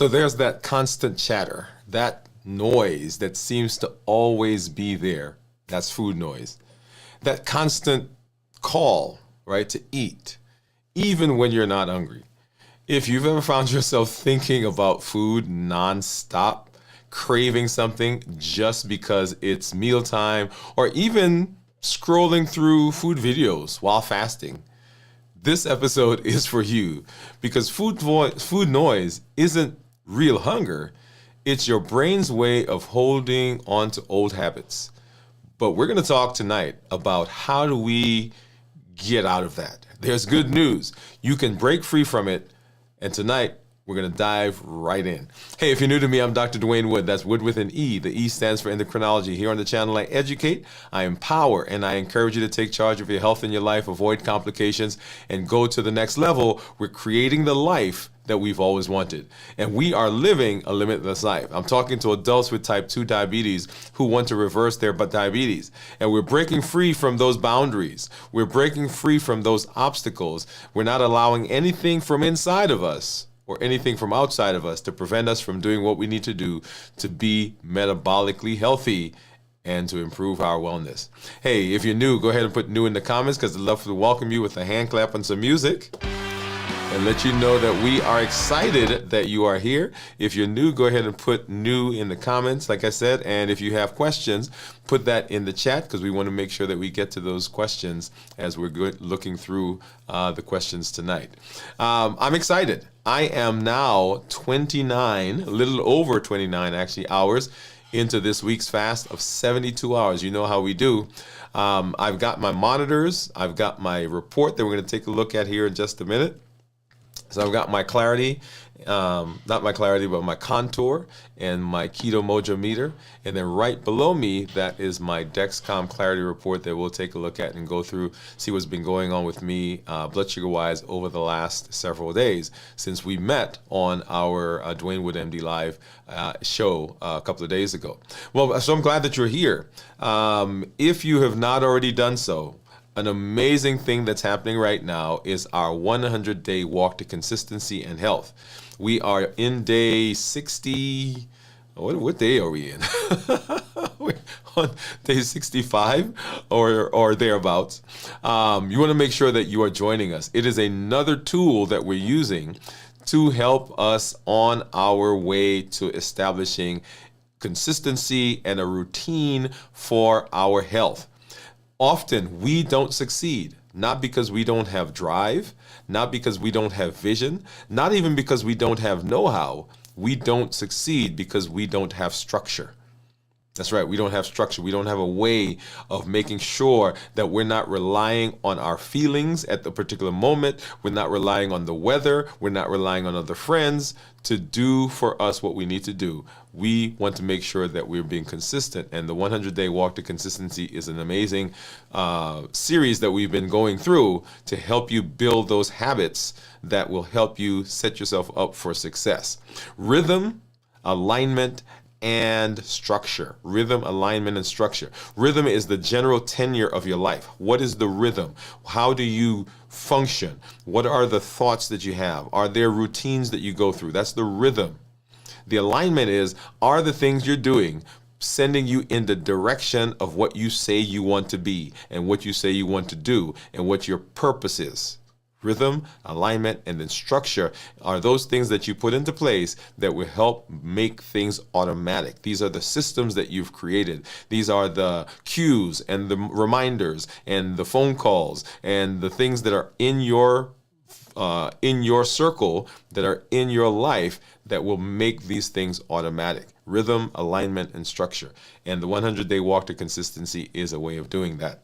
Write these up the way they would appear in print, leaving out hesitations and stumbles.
So there's that constant chatter, that noise that seems to always be there. That's food noise. That constant call, right, to eat, even when you're not hungry. If you've ever found yourself thinking about food nonstop, craving something just because it's mealtime, or even scrolling through food videos while fasting, this episode is for you because food noise isn't real hunger. It's your brain's way of holding on to old habits. But we're going to talk tonight about how do we get out of that. There's good news. You can break free from it. And tonight, we're going to dive right in. Hey, if you're new to me, I'm Dr. Dwain Woode. That's Wood with an E. The E stands for endocrinology. Here on the channel, I educate, I empower, and I encourage you to take charge of your health and your life, avoid complications, and go to the next level. We're creating the life that we've always wanted. And we are living a limitless life. I'm talking to adults with type 2 diabetes who want to reverse their diabetes. And we're breaking free from those boundaries. We're breaking free from those obstacles. We're not allowing anything from inside of us or anything from outside of us to prevent us from doing what we need to do to be metabolically healthy and to improve our wellness. Hey, if you're new, go ahead and put new in the comments because I'd love to welcome you with a hand clap and some music and let you know that we are excited that you are here. If you're new, go ahead and put new in the comments, like I said. And if you have questions, put that in the chat because we want to make sure that we get to those questions as we're looking through the questions tonight. I'm excited. I am now 29, a little over 29 actually, hours into this week's fast of 72 hours. You know how we do. I've got my monitors. I've got my report that we're going to take a look at here in just a minute. So I've got my clarity, not my clarity, but my contour and my keto mojo meter. And then right below me, that is my Dexcom clarity report that we'll take a look at and go through, see what's been going on with me blood sugar wise over the last several days since we met on our Dwain Woode MD Live show a couple of days ago. Well, so I'm glad that you're here. If you have not already done so, an amazing thing that's happening right now is our 100-day walk to consistency and health. We are in day 60. What day are we in? We're on day 65 or thereabouts. You want to make sure that you are joining us. It is another tool that we're using to help us on our way to establishing consistency and a routine for our health. Often we don't succeed, not because we don't have drive, not because we don't have vision, not even because we don't have know-how. We don't succeed because we don't have structure. That's right, we don't have structure. We don't have a way of making sure that we're not relying on our feelings at the particular moment. We're not relying on the weather. We're not relying on other friends to do for us what we need to do. We want to make sure that we're being consistent. And the 100-day walk to consistency is an amazing series that we've been going through to help you build those habits that will help you set yourself up for success. Rhythm, alignment, and structure. Rhythm, alignment, and structure. Rhythm is the general tenure of your life. What is the rhythm? How do you function? What are the thoughts that you have? Are there routines that you go through? That's the rhythm. The alignment is, are the things you're doing sending you in the direction of what you say you want to be and what you say you want to do and what your purpose is? Rhythm, alignment, and then structure are those things that you put into place that will help make things automatic. These are the systems that you've created. These are the cues and the reminders and the phone calls and the things that are in your circle, that are in your life, that will make these things automatic. Rhythm, alignment, and structure. And the 100-day walk to consistency is a way of doing that.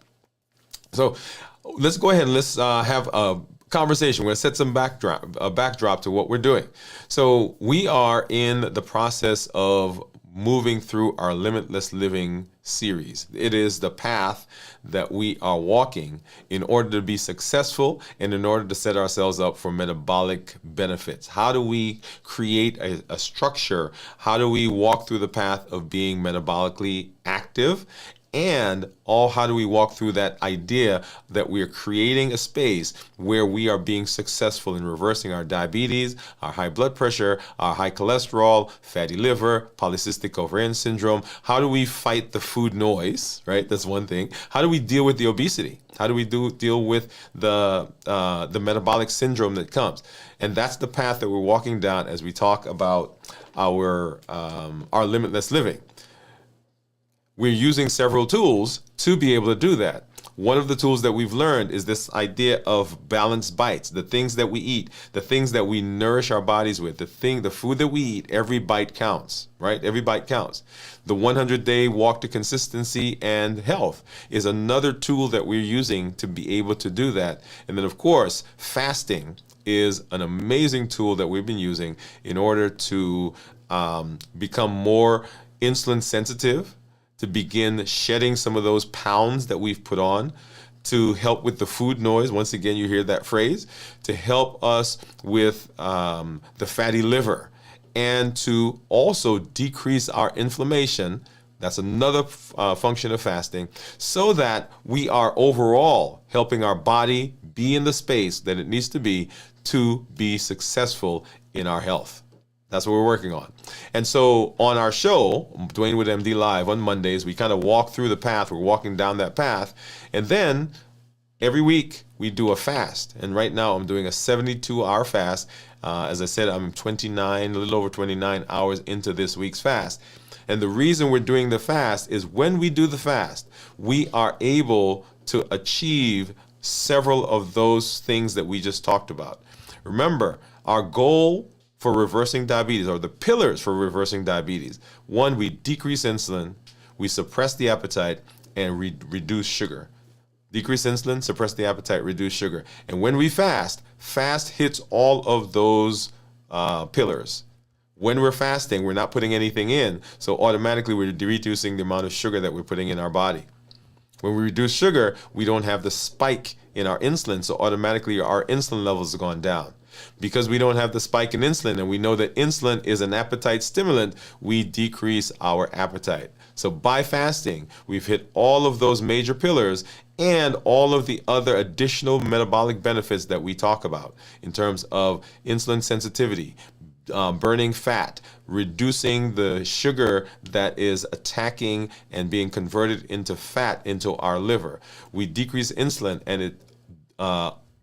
So let's go ahead and let's have a conversation. We're going to set some backdrop to what we're doing. So we are in the process of moving through our Limitless Living series. It is the path that we are walking in order to be successful and in order to set ourselves up for metabolic benefits. How do we create a structure? How do we walk through the path of being metabolically active And how do we walk through that idea that we are creating a space where we are being successful in reversing our diabetes, our high blood pressure, our high cholesterol, fatty liver, polycystic ovarian syndrome? How do we fight the food noise, right? That's one thing. How do we deal with the obesity? How do we deal with the metabolic syndrome that comes? And that's the path that we're walking down as we talk about our limitless living. We're using several tools to be able to do that. One of the tools that we've learned is this idea of balanced bites, the things that we eat, the things that we nourish our bodies with, the food that we eat, every bite counts, right? Every bite counts. The 100-day walk to consistency and health is another tool that we're using to be able to do that. And then, of course, fasting is an amazing tool that we've been using in order to become more insulin sensitive, to begin shedding some of those pounds that we've put on, to help with the food noise. Once again, you hear that phrase, to help us with the fatty liver, and to also decrease our inflammation. That's another function of fasting, so that we are overall helping our body be in the space that it needs to be successful in our health. That's what we're working on. And so on our show, Dwain Woode MD Live on Mondays, we kind of walk through the path. We're walking down that path. And then every week we do a fast. And right now I'm doing a 72-hour fast. As I said, I'm a little over 29 hours into this week's fast. And the reason we're doing the fast is when we do the fast, we are able to achieve several of those things that we just talked about. Remember, our goal for reversing diabetes, or the pillars for reversing diabetes: one, we decrease insulin, we suppress the appetite, and reduce sugar. Decrease insulin, suppress the appetite, reduce sugar. And when we fast hits all of those pillars. When we're fasting, we're not putting anything in, so automatically we're reducing the amount of sugar that we're putting in our body. When we reduce sugar, we don't have the spike in our insulin, so automatically our insulin levels have gone down. Because we don't have the spike in insulin, and we know that insulin is an appetite stimulant, we decrease our appetite. So by fasting, we've hit all of those major pillars and all of the other additional metabolic benefits that we talk about in terms of insulin sensitivity, burning fat, reducing the sugar that is attacking and being converted into fat into our liver. We decrease insulin, and it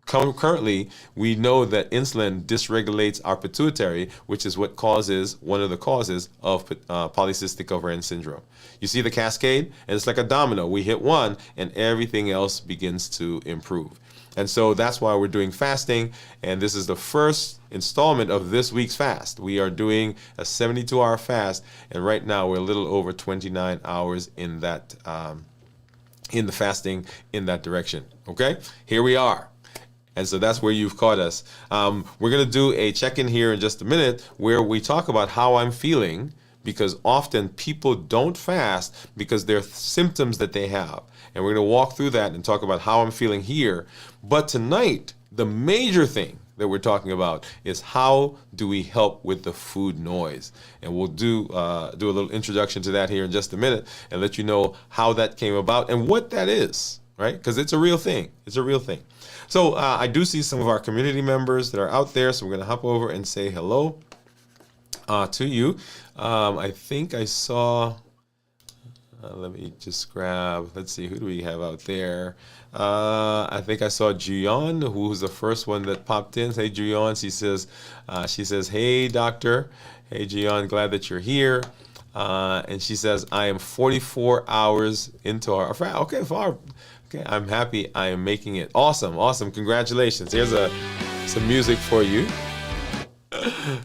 currently, we know that insulin dysregulates our pituitary, which is one of the causes of polycystic ovarian syndrome. You see the cascade? And it's like a domino. We hit one, and everything else begins to improve. And so that's why we're doing fasting, and this is the first installment of this week's fast. We are doing a 72-hour fast, and right now we're a little over 29 hours in that, in the fasting in that direction. Okay, here we are. And so that's where you've caught us. We're going to do a check-in here in just a minute where we talk about how I'm feeling, because often people don't fast because there are symptoms that they have. And we're going to walk through that and talk about how I'm feeling here. But tonight, the major thing that we're talking about is how do we help with the food noise. And we'll do a little introduction to that here in just a minute and let you know how that came about and what that is, right? Because it's a real thing. It's a real thing. So I do see some of our community members that are out there, so we're going to hop over and say hello to you. I think I saw, let me just grab, let's see, who do we have out there? I think I saw Juyon, who was the first one that popped in. Hey, Juyon, she says, hey, doctor. Hey, Juyon, glad that you're here. And she says, I am 44 hours into our, okay, far. Okay, I'm happy I am making it. Awesome, awesome. Congratulations. Here's some music for you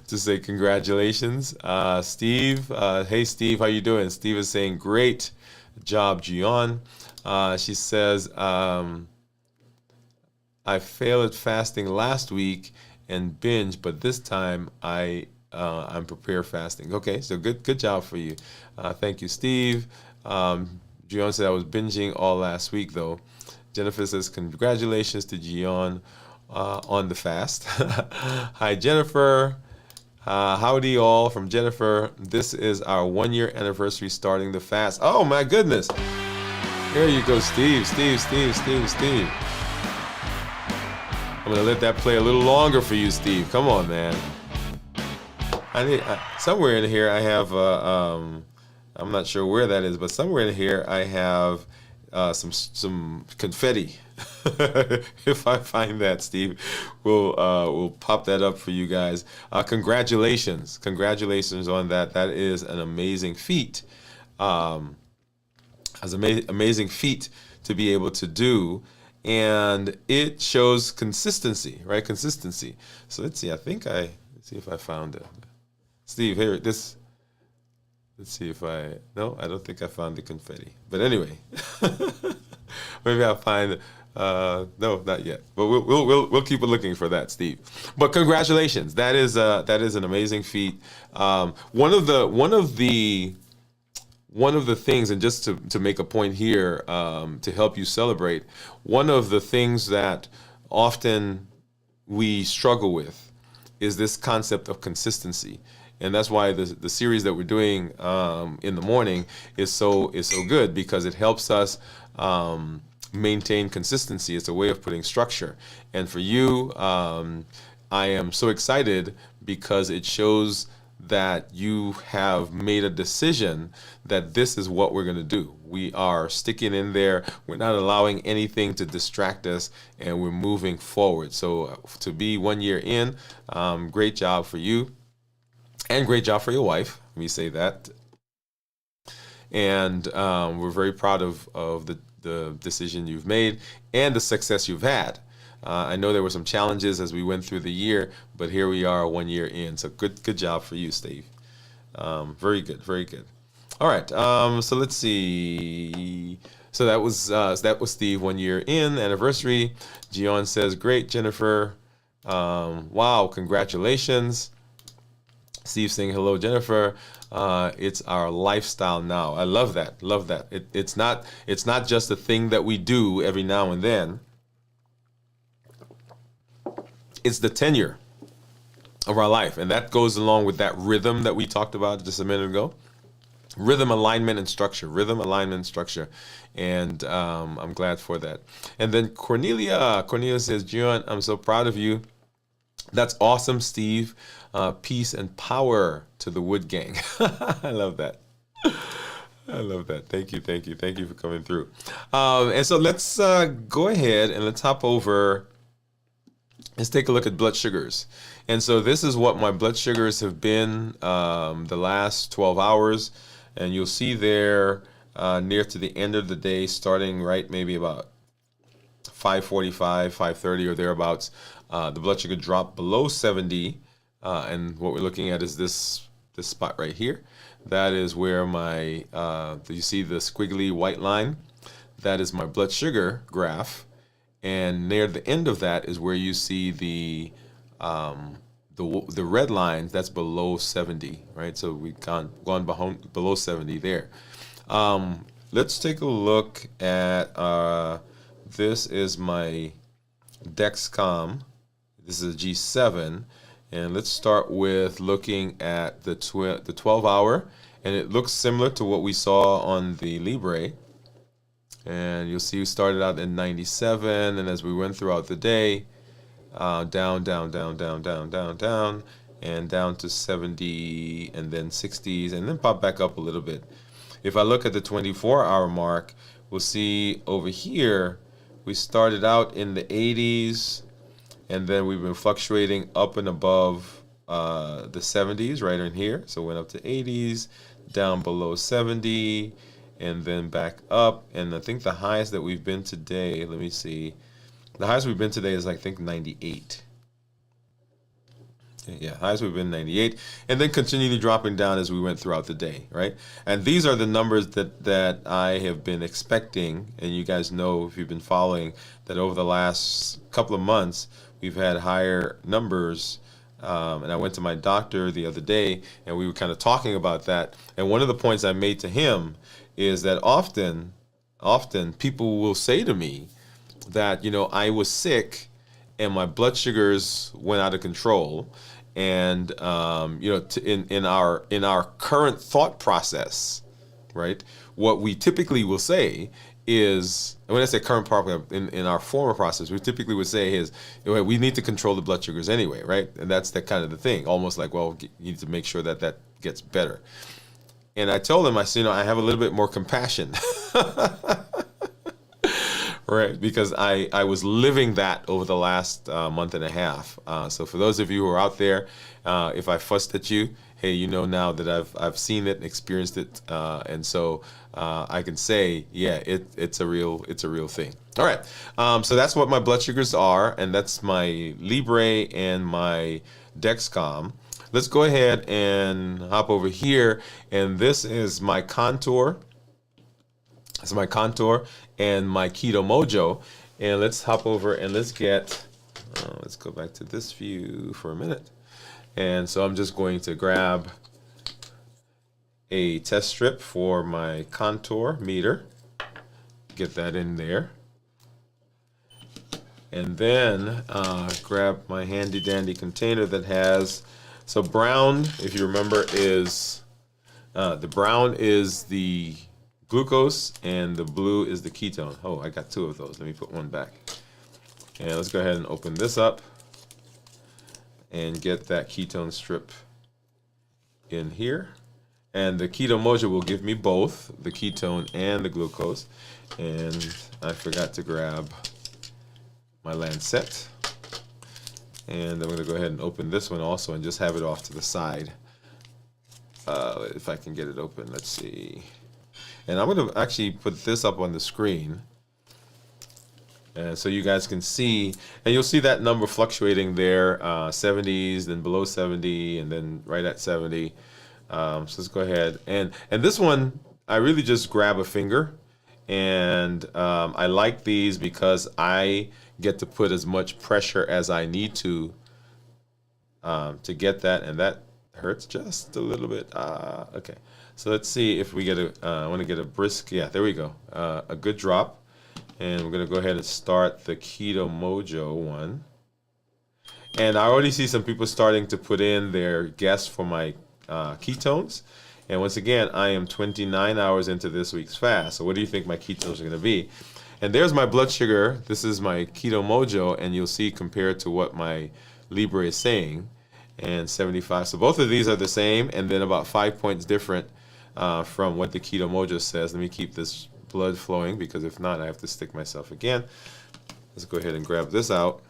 to say congratulations. Steve, hey, Steve, how you doing? Steve is saying, great job, Gian. She says, I failed at fasting last week and binge, but this time I'm prepared fasting. Okay, so good job for you. Thank you, Steve. Gian said I was binging all last week, though. Jennifer says, congratulations to Gian on the fast. Hi, Jennifer. Howdy, all, from Jennifer. This is our 1-year anniversary starting the fast. Oh, my goodness. There you go, Steve, Steve, Steve, Steve, Steve. I'm gonna let that play a little longer for you, Steve. Come on, man. Somewhere in here I have I'm not sure where that is, but somewhere in here I have some confetti. If I find that, Steve, we'll pop that up for you guys. Congratulations on that. That is an amazing feat. As amazing feat to be able to do, and it shows consistency, right? Consistency. So let's see. Let's see if I found it. Steve, here, this. Let's see if no, I don't think I found the confetti. But anyway, maybe I'll find. No, not yet. But we'll keep looking for that, Steve. But congratulations. That is an amazing feat. One of the things, and just to make a point here, to help you celebrate, one of the things that often we struggle with is this concept of consistency. And that's why the series that we're doing in the morning is so good, because it helps us maintain consistency. It's a way of putting structure. And for you, I am so excited because it shows that you have made a decision that this is what we're going to do. We are sticking in there. We're not allowing anything to distract us, and we're moving forward. So to be 1 year in, great job for you, and great job for your wife. Let me say that. And we're very proud of the decision you've made and the success you've had. I know there were some challenges as we went through the year, but here we are 1 year in. So good job for you, Steve. Very good, very good. All right, so let's see. So that was Steve 1 year in anniversary. Gion says, great, Jennifer. Wow, congratulations. Steve saying, hello, Jennifer. It's our lifestyle now. I love that. Love that. It's not just a thing that we do every now and then. It's the tenure of our life, and that goes along with that rhythm that we talked about just a minute ago. Rhythm, alignment, and structure. Rhythm, alignment, and structure. And I'm glad for that. And then Cornelia says, Gion, I'm so proud of you. That's awesome, Steve. Peace and power to the Wood Gang. I love that. I love that. Thank you for coming through. And so let's go ahead and let's hop over. Let's take a look at blood sugars. And so this is what my blood sugars have been the last 12 hours. And you'll see there near to the end of the day, starting right maybe about 5:45, 5:30 or thereabouts, the blood sugar dropped below 70. And what we're looking at is this spot right here. That is where my, do you see the squiggly white line? That is my blood sugar graph. And near the end of that is where you see the red line. That's below 70, right? So we've gone below 70 there. Let's take a look at, this is my Dexcom. This is a G7. And let's start with looking at the 12 hour. And it looks similar to what we saw on the Libre. And you'll see we started out in 97, and as we went throughout the day, down, and down to 70, and then 60s, and then pop back up a little bit. If I look at the 24-hour mark, we'll see over here, we started out in the 80s, and then we've been fluctuating up and above the 70s right in here. So went up to 80s, down below 70, and then back up. And I think the highest that we've been today, let me see. The highest we've been today is, I think, 98. Yeah, highest we've been 98. And then continually dropping down as we went throughout the day, right? And these are the numbers that I have been expecting. And you guys know, if you've been following, that over the last couple of months, we've had higher numbers. And I went to my doctor the other day, and we were kind of talking about that. And one of the points I made to him is that often people will say to me that, I was sick and my blood sugars went out of control. And, in our current thought process, right, what we typically will say is, and when I say current problem, in our former process, we typically would say is, we need to control the blood sugars anyway, right? And that's the kind of the thing, almost like, well, you need to make sure that that gets better. And I told him, I said, I have a little bit more compassion, right? Because I was living that over the last month and a half. So for those of you who are out there, if I fussed at you, hey, you know now that I've seen it and experienced it, and so I can say, yeah, it's a real thing. All right, so that's what my blood sugars are, and that's my Libre and my Dexcom. Let's go ahead and hop over here, and this is my Contour. This is my Contour and my Keto Mojo, and let's hop over and let's get. Let's go back to this view for a minute. And so I'm just going to grab a test strip for my Contour meter, get that in there, and then grab my handy dandy container that has, so brown, if you remember, is the brown is the glucose and the blue is the ketone. Oh, I got two of those. Let me put one back. And let's go ahead and open this up and get that ketone strip in here. And the Keto Mojo will give me both the ketone and the glucose. And I forgot to grab my Lancet. And I'm going to go ahead and open this one also and just have it off to the side. If I can get it open, let's see. And I'm going to actually put this up on the screen. So you guys can see, and you'll see that number fluctuating there, 70s, then below 70, and then right at 70. So let's go ahead. And this one, I really just grab a finger. And I like these because I get to put as much pressure as I need to get that. And that hurts just a little bit. Okay. So let's see if we get I want to get a brisk, yeah, there we go. A good drop. And we're going to go ahead and start the Keto Mojo one. And I already see some people starting to put in their guess for my ketones. And once again, I am 29 hours into this week's fast. So what do you think my ketones are going to be? And there's my blood sugar. This is my Keto Mojo. And you'll see compared to what my Libre is saying. And 75. So both of these are the same. And then about 5 points different from what the Keto Mojo says. Let me keep this blood flowing, because if not, I have to stick myself again. Let's go ahead and grab this out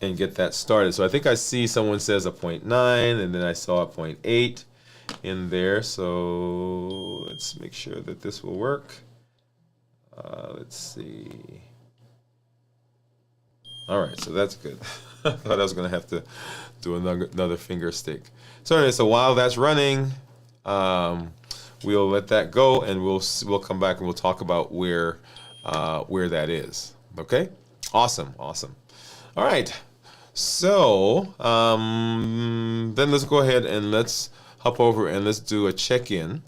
and get that started. So I think I see someone says a 0.9, and then I saw a 0.8 in there. So let's make sure that this will work. Let's see. All right, so that's good. I thought I was going to have to do another finger stick. So anyway, so while that's running, we'll let that go, and we'll come back and we'll talk about where that is. Okay, awesome. All right, so then let's go ahead and let's hop over and let's do a check-in.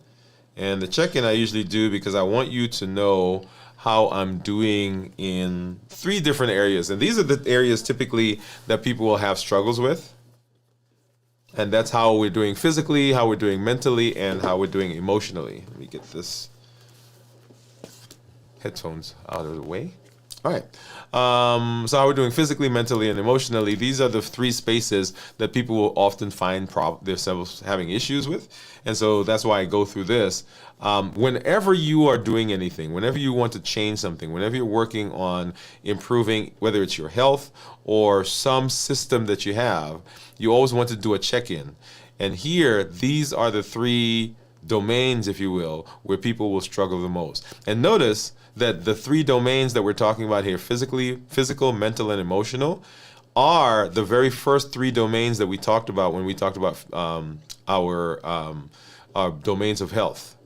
And the check-in I usually do because I want you to know how I'm doing in 3 different areas, and these are the areas typically that people will have struggles with. And that's how we're doing physically, how we're doing mentally, and how we're doing emotionally. Let me get this headphones out of the way. All right. So how we're doing physically, mentally, and emotionally. These are the 3 spaces that people will often find themselves having issues with. And so that's why I go through this. Whenever you are doing anything, whenever you want to change something, whenever you're working on improving, whether it's your health or some system that you have, you always want to do a check-in. And here, these are the 3 domains, if you will, where people will struggle the most. And notice that the 3 domains that we're talking about here, physical, mental, and emotional, are the very first 3 domains that we talked about when we talked about our domains of health.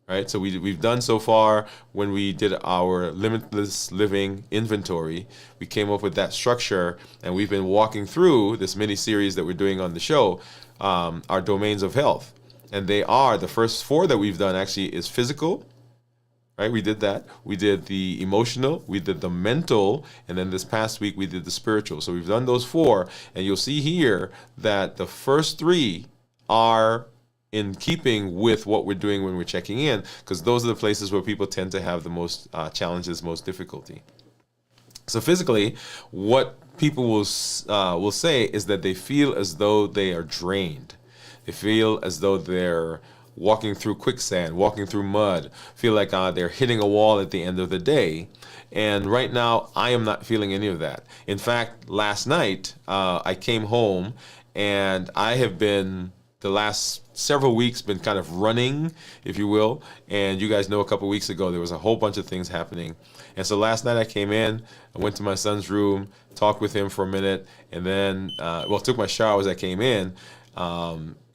Right? So we've done so far, when we did our limitless living inventory, we came up with that structure, and we've been walking through this mini series that we're doing on the show, our domains of health. And they are, the first 4 that we've done actually is physical, right? We did that. We did the emotional, we did the mental, and then this past week we did the spiritual. So we've done those 4, and you'll see here that the first 3 are in keeping with what we're doing when we're checking in, because those are the places where people tend to have the most challenges, most difficulty. So physically, what people will say is that they feel as though they are drained. They feel as though they're walking through quicksand, walking through mud, feel like they're hitting a wall at the end of the day. And right now, I am not feeling any of that. In fact, last night, I came home and I have been, the last several weeks, been kind of running, if you will. And you guys know a couple weeks ago, there was a whole bunch of things happening. And so last night I came in, I went to my son's room, talked with him for a minute, and then, took my shower as I came in,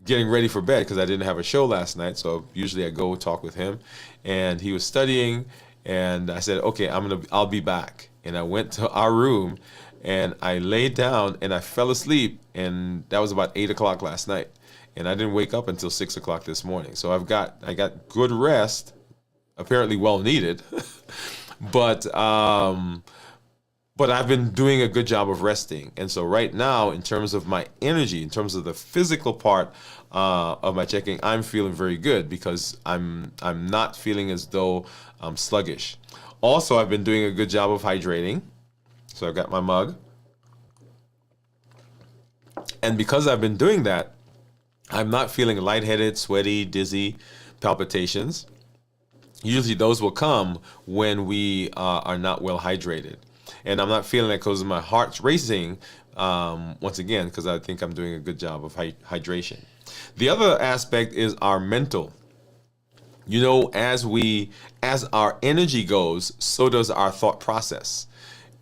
getting ready for bed because I didn't have a show last night. So usually I go talk with him, and he was studying, and I said, okay, I'll be back. And I went to our room and I laid down and I fell asleep, and that was about 8 o'clock last night. And I didn't wake up until 6 o'clock this morning. So I got good rest, apparently well needed, but I've been doing a good job of resting. And so right now, in terms of my energy, in terms of the physical part of my checking, I'm feeling very good because I'm not feeling as though I'm sluggish. Also, I've been doing a good job of hydrating. So I've got my mug. And because I've been doing that, I'm not feeling lightheaded, sweaty, dizzy, palpitations. Usually those will come when we are not well hydrated. And I'm not feeling that because my heart's racing, once again, because I think I'm doing a good job of hydration. The other aspect is our mental. You know, as our energy goes, so does our thought process.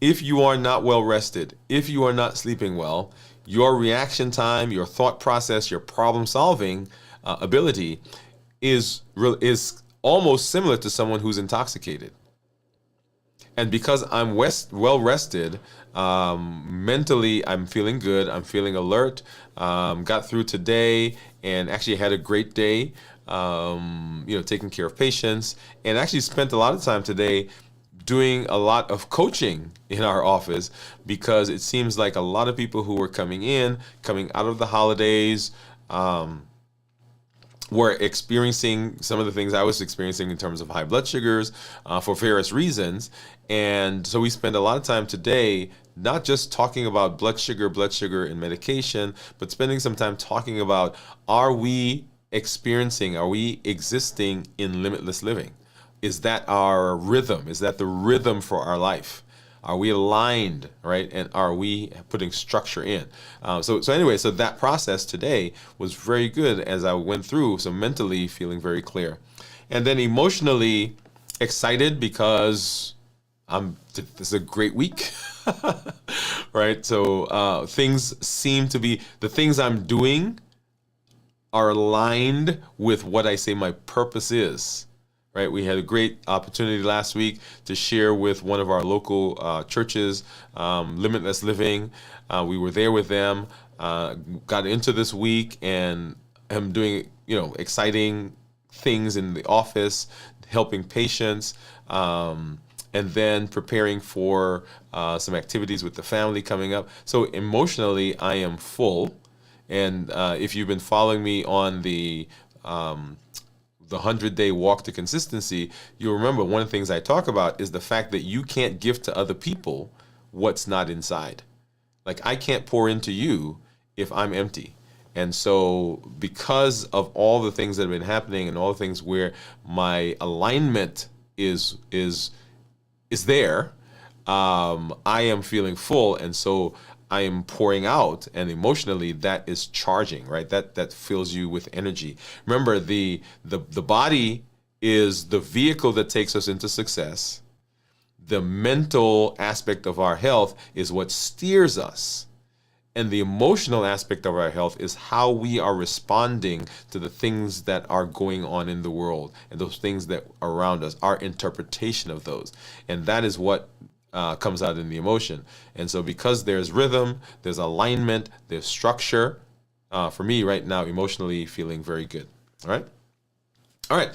If you are not well rested, if you are not sleeping well, your reaction time, your thought process, your problem solving ability is almost similar to someone who's intoxicated. And because I'm well rested, mentally I'm feeling good, I'm feeling alert, got through today and actually had a great day, taking care of patients, and actually spent a lot of time today doing a lot of coaching in our office, because it seems like a lot of people who were coming out of the holidays, were experiencing some of the things I was experiencing in terms of high blood sugars for various reasons. And so we spend a lot of time today not just talking about blood sugar and medication, but spending some time talking about, are we existing in limitless living? Is that our rhythm? Is that the rhythm for our life? Are we aligned, right? And are we putting structure in? So that process today was very good as I went through. So mentally feeling very clear, and then emotionally excited because this is a great week, right? So things seem to be, the things I'm doing are aligned with what I say my purpose is. Right, we had a great opportunity last week to share with one of our local churches, Limitless Living. We were there with them, got into this week, and am doing exciting things in the office, helping patients, and then preparing for some activities with the family coming up. So emotionally, I am full. And if you've been following me on the 100-day walk to consistency, you'll remember one of the things I talk about is the fact that you can't give to other people what's not inside. Like, I can't pour into you if I'm empty. And so because of all the things that have been happening and all the things where my alignment is there, I am feeling full. And so I am pouring out, and emotionally that is charging, right? That fills you with energy. Remember, the body is the vehicle that takes us into success. The mental aspect of our health is what steers us. And the emotional aspect of our health is how we are responding to the things that are going on in the world and those things that are around us, our interpretation of those. And that is what comes out in the emotion. And so because there's rhythm, there's alignment, there's structure, for me right now, emotionally feeling very good. All right.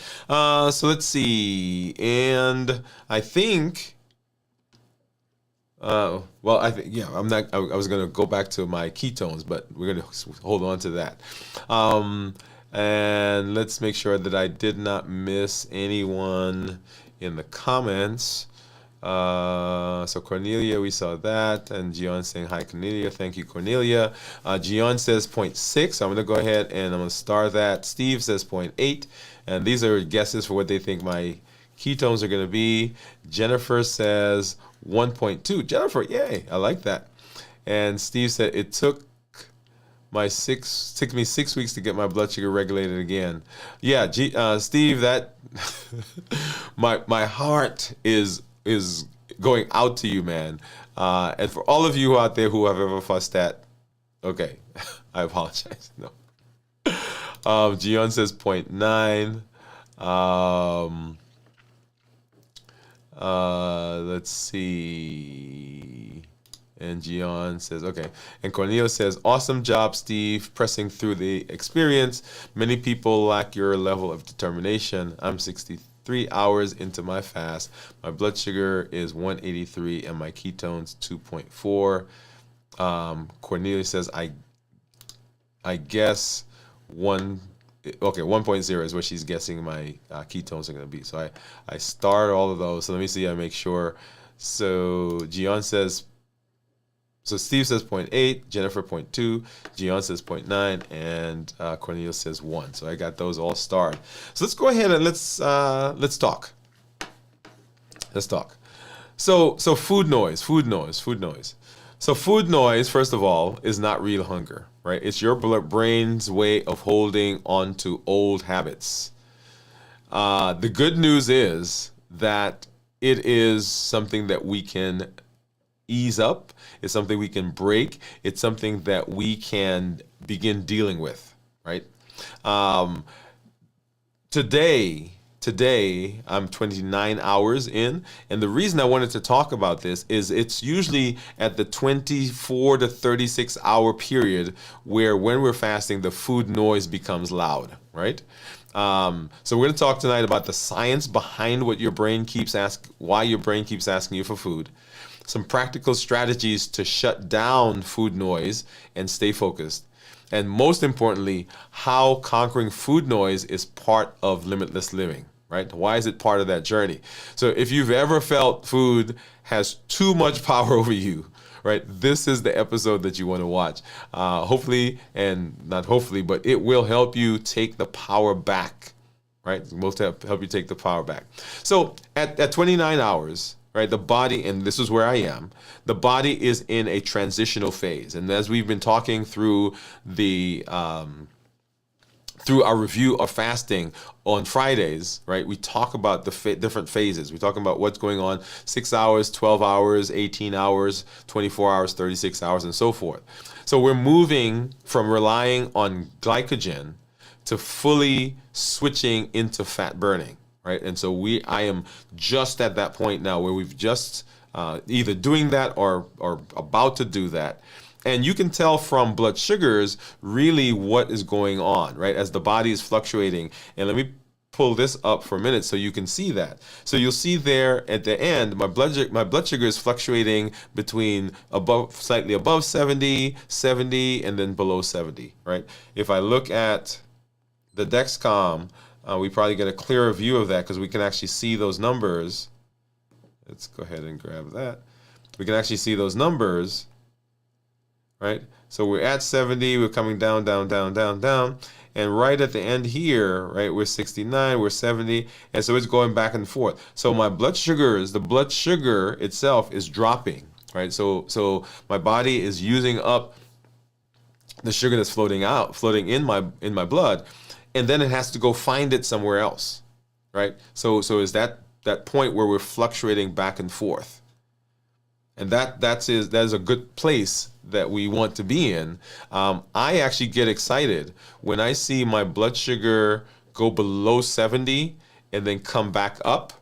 So let's see. And I think, I was going to go back to my ketones, but we're going to hold on to that. And let's make sure that I did not miss anyone in the comments. So Cornelia, we saw that, and Gian saying hi, Cornelia. Thank you, Cornelia. Gian says 0.6. I'm going to go ahead and I'm going to star that. Steve says 0.8, and these are guesses for what they think my ketones are going to be. Jennifer says 1.2. Jennifer, yay, I like that. And Steve said it took me 6 weeks to get my blood sugar regulated again. Yeah, Steve, that my heart is going out to you, man. And for all of you out there who have ever fussed at, okay, I apologize. No. Gian says 0.9. Let's see. And Gian says, okay. And Cornelia says, awesome job, Steve, pressing through the experience. Many people lack your level of determination. I'm 63 hours into my fast. My blood sugar is 183 and my ketones 2.4. Cornelia says, I guess 1.0 is what she's guessing my ketones are going to be. So I start all of those. So let me see, I make sure. So Gian says, so Steve says 0.8, Jennifer 0.2, Gian says 0.9, and Cornelia says 1. So I got those all starred. So let's go ahead and let's talk. Let's talk. So food noise. So food noise, first of all, is not real hunger, right? It's your brain's way of holding on to old habits. The good news is that it is something that we can ease up. It's something we can break. It's something that we can begin dealing with, right? Today, I'm 29 hours in, and the reason I wanted to talk about this is it's usually at the 24 to 36 hour period where when we're fasting, the food noise becomes loud, right? So we're going to talk tonight about the science behind why your brain keeps asking you for food. Some practical strategies to shut down food noise and stay focused. And most importantly, how conquering food noise is part of limitless living, right? Why is it part of that journey? So if you've ever felt food has too much power over you, right, this is the episode that you want to watch. Hopefully, and not hopefully, but it will help you take the power back, right? It will help you take the power back. So at 29 hours, right, the body, and this is where I am, the body is in a transitional phase. And as we've been talking through through our review of fasting on Fridays, right, we talk about the different phases. We talk about what's going on 6 hours, 12 hours, 18 hours, 24 hours, 36 hours, and so forth. So we're moving from relying on glycogen to fully switching into fat burning. Right, and so I am just at that point now where we've just either doing that or about to do that. And you can tell from blood sugars really what is going on, right, as the body is fluctuating. And let me pull this up for a minute so you can see that. So you'll see there at the end, my blood sugar is fluctuating between slightly above 70, and then below 70, right? If I look at the Dexcom, we probably get a clearer view of that because we can actually see those numbers. Let's go ahead and grab that. We can actually see those numbers, right? So we're at 70, we're coming down, and right at the end here, right, we're 69, we're 70, and so it's going back and forth. So my the blood sugar itself is dropping, right? So my body is using up the sugar that's floating in my blood. And then it has to go find it somewhere else, right? So is that point where we're fluctuating back and forth, and that is a good place that we want to be in. I actually get excited when I see my blood sugar go below 70 and then come back up,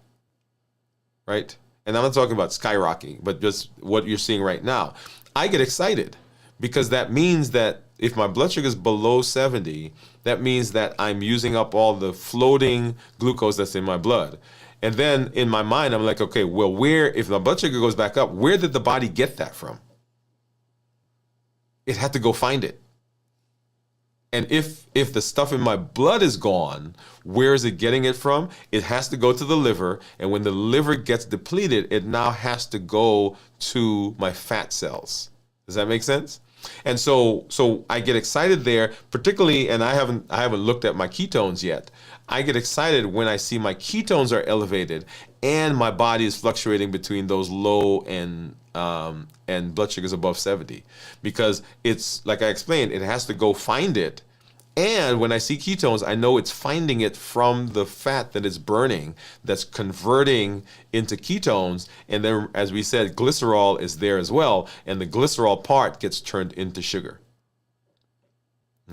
right? And I'm not talking about skyrocketing, but just what you're seeing right now. I get excited because that means that if my blood sugar is below 70, that means that I'm using up all the floating glucose that's in my blood. And then in my mind, I'm like, okay, well, if my blood sugar goes back up, where did the body get that from? It had to go find it. And if the stuff in my blood is gone, where is it getting it from? It has to go to the liver, and when the liver gets depleted, it now has to go to my fat cells. Does that make sense? And so I get excited there, particularly, and I haven't looked at my ketones yet. I get excited when I see my ketones are elevated and my body is fluctuating between those low and blood sugars above 70, because it's like I explained, it has to go find it. And when I see ketones, I know it's finding it from the fat that it's burning, that's converting into ketones. And then, as we said, glycerol is there as well. And the glycerol part gets turned into sugar.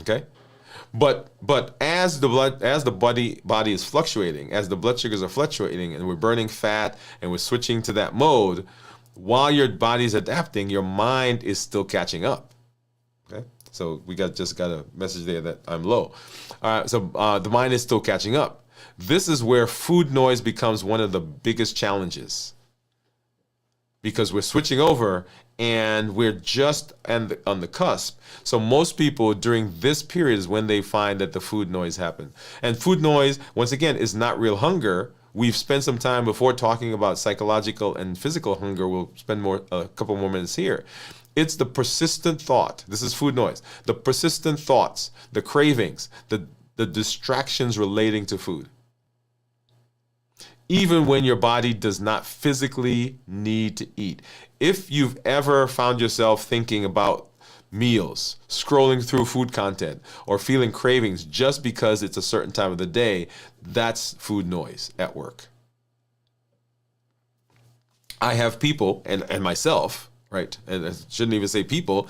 Okay? But as the body is fluctuating, as the blood sugars are fluctuating, and we're burning fat and we're switching to that mode, while your body's adapting, your mind is still catching up. Okay? So we just got a message there that I'm low. All right, so the mind is still catching up. This is where food noise becomes one of the biggest challenges, because we're switching over and we're just on the cusp. So most people during this period is when they find that the food noise happens. And food noise, once again, is not real hunger. We've spent some time before talking about psychological and physical hunger. We'll spend a couple more minutes here. It's the persistent thought. This is food noise. The persistent thoughts, the cravings, the distractions relating to food. Even when your body does not physically need to eat. If you've ever found yourself thinking about meals, scrolling through food content, or feeling cravings just because it's a certain time of the day, that's food noise at work. I have people, and myself, right? And I shouldn't even say people.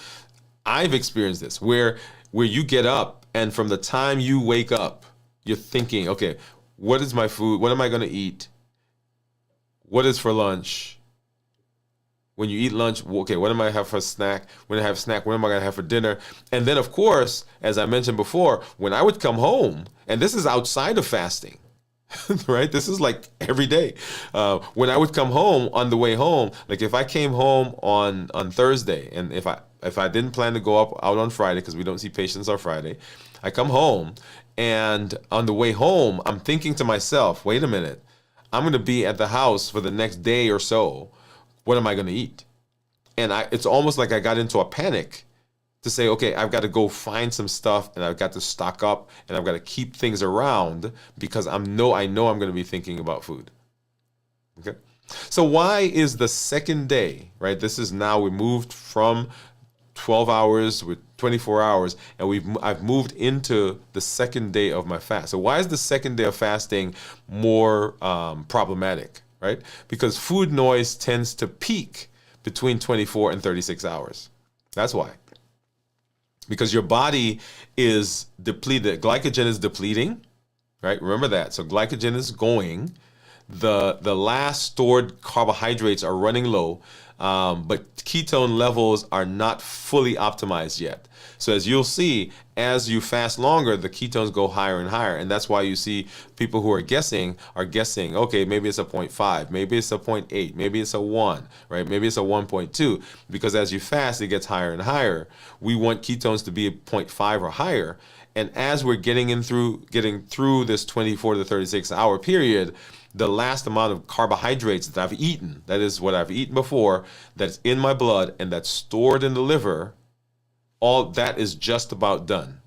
I've experienced this where you get up, and from the time you wake up, you're thinking, okay, what is my food? What am I going to eat? What is for lunch? When you eat lunch, okay, what am I going to have for a snack? When I have a snack, what am I going to have for dinner? And then, of course, as I mentioned before, when I would come home, and this is outside of fasting, right? This is like every day. When I would come home, on the way home, like if I came home on Thursday, and if I didn't plan to go out on Friday, because we don't see patients on Friday, I come home, and on the way home, I'm thinking to myself, wait a minute, I'm going to be at the house for the next day or so. What am I going to eat? And it's almost like I got into a panic to say, okay, I've got to go find some stuff, and I've got to stock up, and I've got to keep things around, because I know I'm going to be thinking about food. Okay. So why is the second day, right? This is now we moved from 12 hours with 24 hours, and I've moved into the second day of my fast. So why is the second day of fasting more problematic, right? Because food noise tends to peak between 24 and 36 hours. That's why. Because your body is depleted. Glycogen is depleting, right? Remember that. So glycogen is going. The last stored carbohydrates are running low, but ketone levels are not fully optimized yet. So as you'll see, as you fast longer, the ketones go higher and higher. And that's why you see people who are guessing, okay, maybe it's a 0.5, maybe it's a 0.8, maybe it's a 1, right? Maybe it's a 1.2, because as you fast, it gets higher and higher. We want ketones to be a 0.5 or higher. And as we're getting through this 24 to 36 hour period, the last amount of carbohydrates that I've eaten, that is what I've eaten before, that's in my blood and that's stored in the liver, all that is just about done.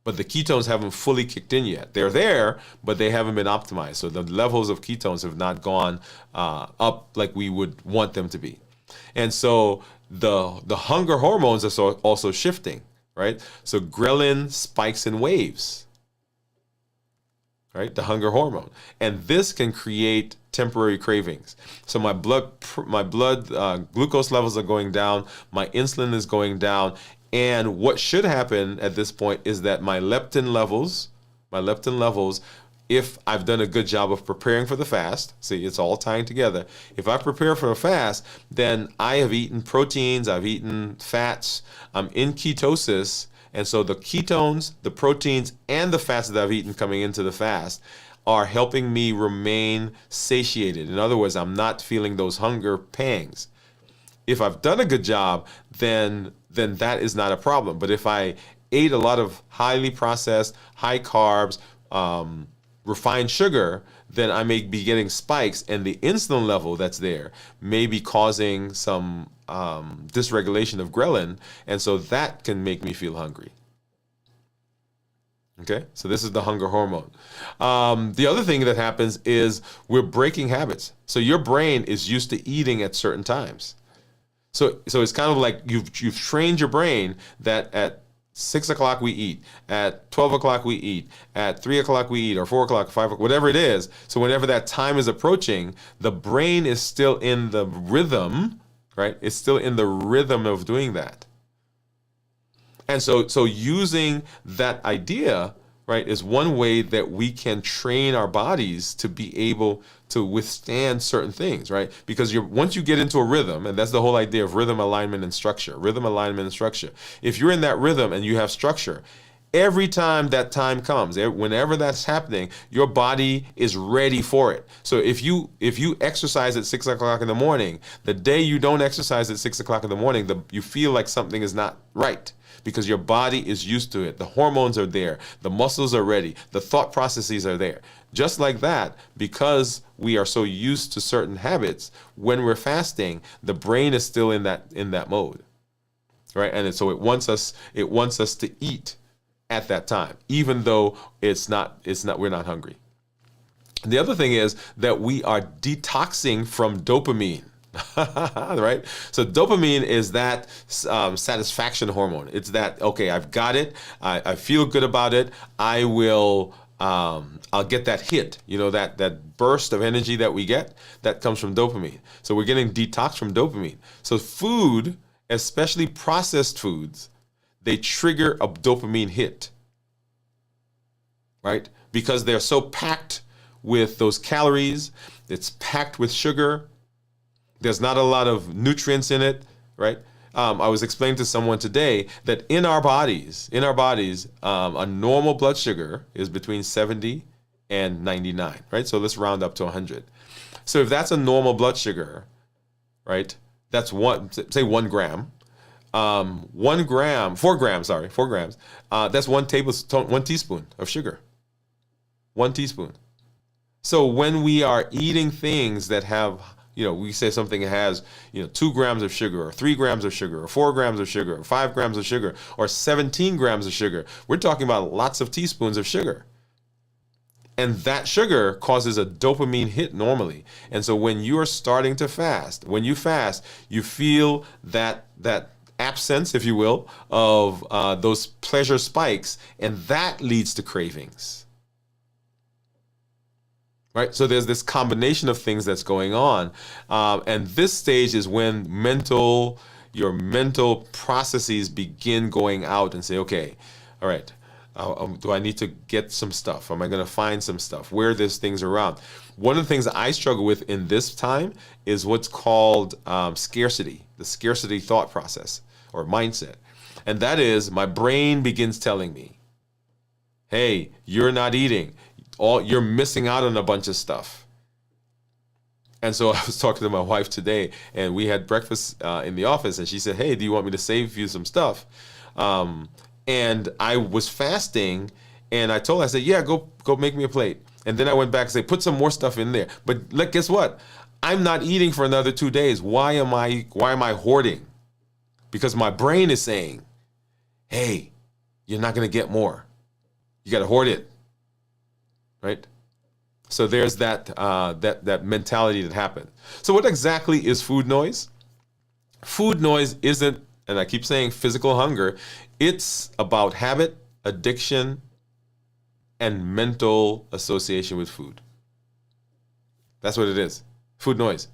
But the ketones haven't fully kicked in yet. They're there, but they haven't been optimized. So the levels of ketones have not gone up like we would want them to be. And so the hunger hormones are also shifting, right? So ghrelin spikes in waves, right? The hunger hormone. And this can create temporary cravings. So my blood glucose levels are going down, my insulin is going down, and what should happen at this point is that my leptin levels, if I've done a good job of preparing for the fast, see, it's all tying together. If I prepare for a fast, then I have eaten proteins, I've eaten fats, I'm in ketosis, and so the ketones, the proteins, and the fats that I've eaten coming into the fast are helping me remain satiated. In other words, I'm not feeling those hunger pangs. If I've done a good job, then that is not a problem. But if I ate a lot of highly processed, high carbs, refined sugar, then I may be getting spikes, and the insulin level that's there may be causing some dysregulation of ghrelin, and so that can make me feel hungry. Okay, so this is the hunger hormone. The other thing that happens is we're breaking habits. So your brain is used to eating at certain times. So it's kind of like you've trained your brain that at 6 o'clock we eat, at 12 o'clock we eat, at 3 o'clock we eat, or 4 o'clock, 5 o'clock, whatever it is. So whenever that time is approaching, the brain is still in the rhythm, right? It's still in the rhythm of doing that. And so using that idea, right, is one way that we can train our bodies to be able to withstand certain things, right? Because once you get into a rhythm, and that's the whole idea of rhythm, alignment, and structure. Rhythm, alignment, and structure. If you're in that rhythm and you have structure, every time that time comes, whenever that's happening, your body is ready for it. So if you exercise at 6 o'clock in the morning, the day you don't exercise at 6 o'clock in the morning, you feel like something is not right, because your body is used to it. The hormones are there. The muscles are ready. The thought processes are there. Just like that, because we are so used to certain habits, when we're fasting, the brain is still in that mode, right? And so it wants us to eat at that time, even though we're not hungry. The other thing is that we are detoxing from dopamine. Right? So dopamine is that satisfaction hormone. It's that, okay, I've got it. I feel good about it. I'll get that hit, that burst of energy that we get, that comes from dopamine. So we're getting detox from dopamine. So food, especially processed foods, they trigger a dopamine hit, right? Because they're so packed with those calories, it's packed with sugar. There's not a lot of nutrients in it, right? I was explaining to someone today that in our bodies, a normal blood sugar is between 70 and 99, right? So let's round up to 100. So if that's a normal blood sugar, right? That's 1 gram. 4 grams. That's 1 teaspoon of sugar. 1 teaspoon. So when we are eating things that have, we say something has, 2 grams of sugar, or 3 grams of sugar, or 4 grams of sugar, or 5 grams of sugar, or 17 grams of sugar. We're talking about lots of teaspoons of sugar. And that sugar causes a dopamine hit normally. And so when you are starting to fast, you feel that absence, if you will, of those pleasure spikes, and that leads to cravings. Right? So there's this combination of things that's going on. And this stage is when your mental processes begin going out and say, okay, all right, do I need to get some stuff? Am I going to find some stuff? Where there's things around? One of the things that I struggle with in this time is what's called scarcity, the scarcity thought process or mindset. And that is, my brain begins telling me, hey, you're not eating. You're missing out on a bunch of stuff. And so I was talking to my wife today, and we had breakfast in the office, and she said, hey, do you want me to save you some stuff? And I was fasting, and I told her, I said, yeah, go make me a plate. And then I went back and said, put some more stuff in there. But guess what? I'm not eating for another 2 days. Why am I hoarding? Because my brain is saying, hey, you're not going to get more. You got to hoard it. Right? So there's that mentality that happens. So what exactly is food noise? Food noise isn't, and I keep saying physical hunger, it's about habit, addiction, and mental association with food. That's what it is. Food noise.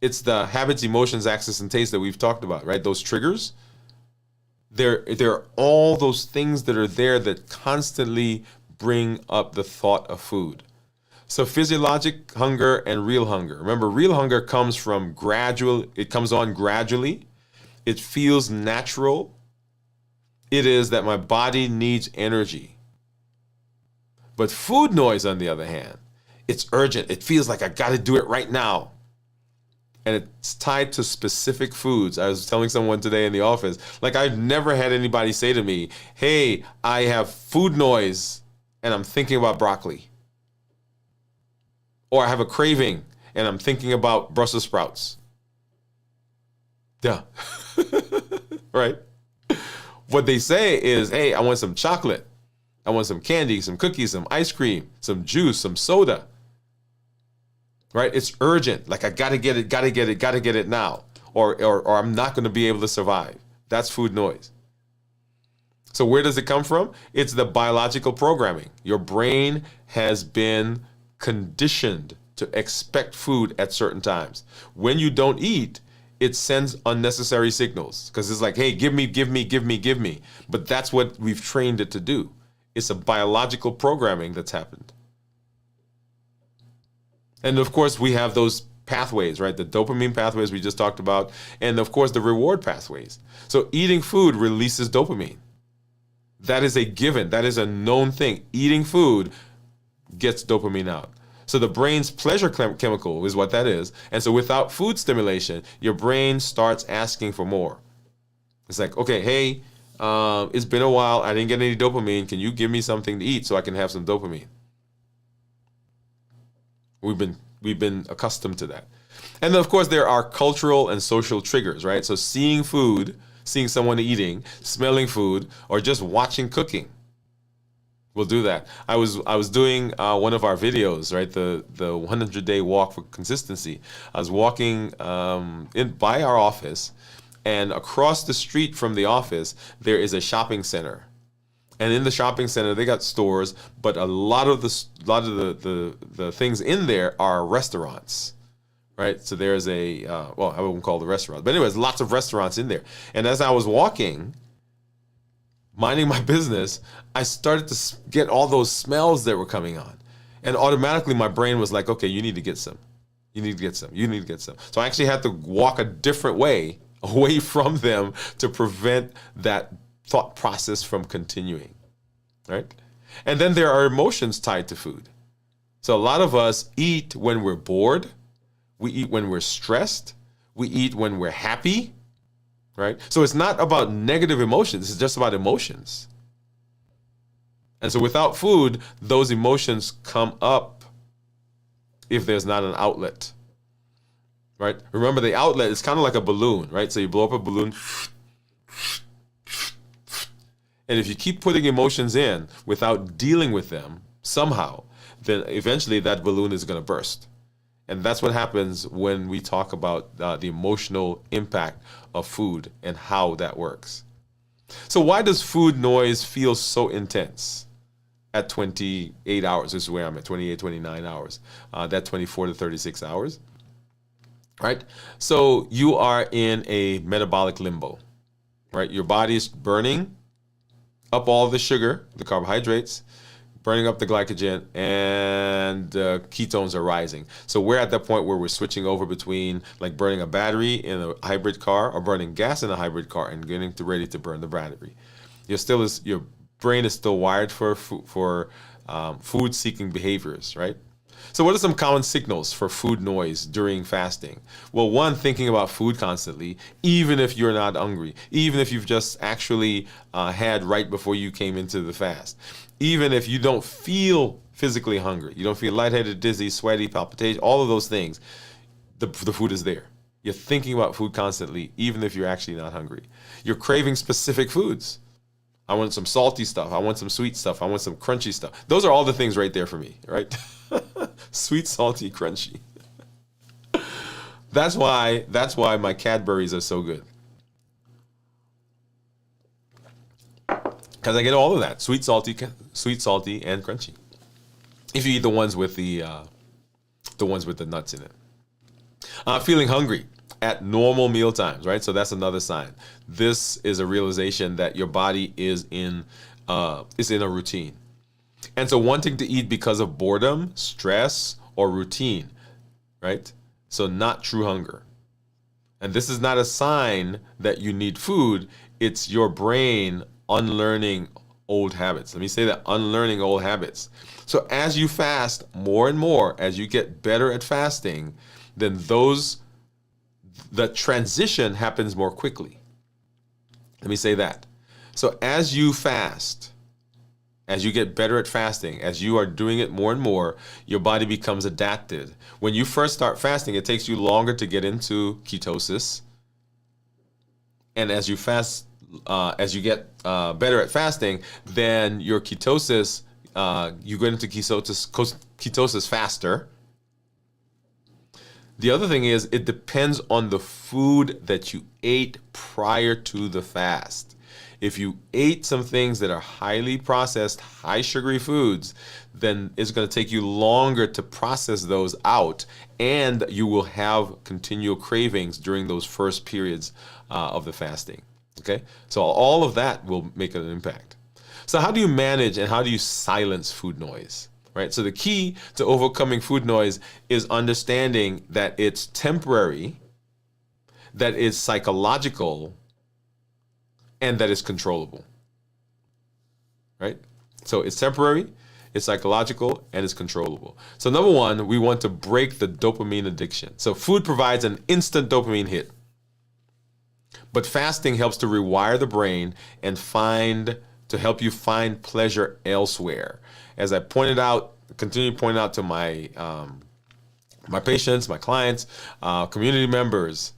It's the habits, emotions, access, and taste that we've talked about, right? Those triggers. There are all those things that are there that constantly bring up the thought of food. So physiologic hunger and real hunger. Remember, real hunger comes from it comes on gradually. It feels natural. It is that my body needs energy. But food noise, on the other hand, it's urgent. It feels like I got to do it right now. And it's tied to specific foods. I was telling someone today in the office, like I've never had anybody say to me, hey, I have food noise and I'm thinking about broccoli. Or I have a craving and I'm thinking about Brussels sprouts. Yeah. Right? What they say is, hey, I want some chocolate. I want some candy, some cookies, some ice cream, some juice, some soda. Right? It's urgent. Like I gotta get it now. Or I'm not gonna be able to survive. That's food noise. So where does it come from? It's the biological programming. Your brain has been conditioned to expect food at certain times. When you don't eat, it sends unnecessary signals because it's like, hey, give me. But that's what we've trained it to do. It's a biological programming that's happened. And of course, we have those pathways, right? The dopamine pathways we just talked about. And of course, the reward pathways. So eating food releases dopamine. That is a given. That is a known thing. Eating food gets dopamine out. So the brain's pleasure chemical is what that is. And so without food stimulation, your brain starts asking for more. It's like, okay, hey, it's been a while. I didn't get any dopamine. Can you give me something to eat so I can have some dopamine? We've been accustomed to that. And then, of course, there are cultural and social triggers, right? So seeing food, seeing someone eating, smelling food, or just watching cooking. We'll do that. I was doing one of our videos, right? The 100-day walk for consistency. I was walking by our office, and across the street from the office there is a shopping center. And in the shopping center they got stores, but a lot of the things in there are restaurants, right? So there's a I wouldn't call it a restaurant, but anyways, lots of restaurants in there. And as I was walking, minding my business, I started to get all those smells that were coming on. And automatically my brain was like, okay, you need to get some. You need to get some. You need to get some. So I actually had to walk a different way away from them to prevent that thought process from continuing, right? And then there are emotions tied to food. So a lot of us eat when we're bored. We eat when we're stressed. We eat when we're happy. Right? So it's not about negative emotions. It's just about emotions. And so without food, those emotions come up if there's not an outlet. Right? Remember, the outlet is kind of like a balloon, right? So you blow up a balloon. And if you keep putting emotions in without dealing with them somehow, then eventually that balloon is going to burst. And that's what happens when we talk about the emotional impact of food and how that works. So why does food noise feel so intense at 28 hours? This is where I'm at, 28, 29 hours. That 24 to 36 hours, right? So you are in a metabolic limbo, right? Your body is burning up all the sugar, the carbohydrates, burning up the glycogen, and ketones are rising. So we're at that point where we're switching over between like burning a battery in a hybrid car or burning gas in a hybrid car and getting ready to burn the battery. Your brain is still wired for food-seeking behaviors, right? So what are some common signals for food noise during fasting? Well, one, thinking about food constantly, even if you're not hungry, even if you've just actually had right before you came into the fast. Even if you don't feel physically hungry, you don't feel lightheaded, dizzy, sweaty, palpitation, all of those things, the food is there. You're thinking about food constantly, even if you're actually not hungry. You're craving specific foods. I want some salty stuff. I want some sweet stuff. I want some crunchy stuff. Those are all the things right there for me, right? Sweet, salty, crunchy. That's why my Cadburys are so good. Because I get all of that, sweet, salty, and crunchy. If you eat the ones with the nuts in it. Feeling hungry at normal meal times, right? So that's another sign. This is a realization that your body is in a routine. And so wanting to eat because of boredom, stress, or routine, right? So not true hunger. And this is not a sign that you need food. It's your brain unlearning old habits. Let me say that, unlearning old habits. So as you fast more and more, as you get better at fasting, then those the transition happens more quickly. Let me say that. So as you fast, as you get better at fasting, as you are doing it more and more, your body becomes adapted. When you first start fasting, it takes you longer to get into ketosis. And as you fast, as you get better at fasting, then your ketosis, you get into ketosis faster. The other thing is, it depends on the food that you ate prior to the fast. If you ate some things that are highly processed, high sugary foods, then it's going to take you longer to process those out, and you will have continual cravings during those first periods of the fasting. Okay, so all of that will make an impact. So how do you manage and how do you silence food noise? Right. So the key to overcoming food noise is understanding that it's temporary, that it's psychological, and that it's controllable. Right? So it's temporary, it's psychological, and it's controllable. So number one, we want to break the dopamine addiction. So food provides an instant dopamine hit, but fasting helps to rewire the brain and to help you find pleasure elsewhere. As I pointed out, continue to point out to my my patients, my clients, community members,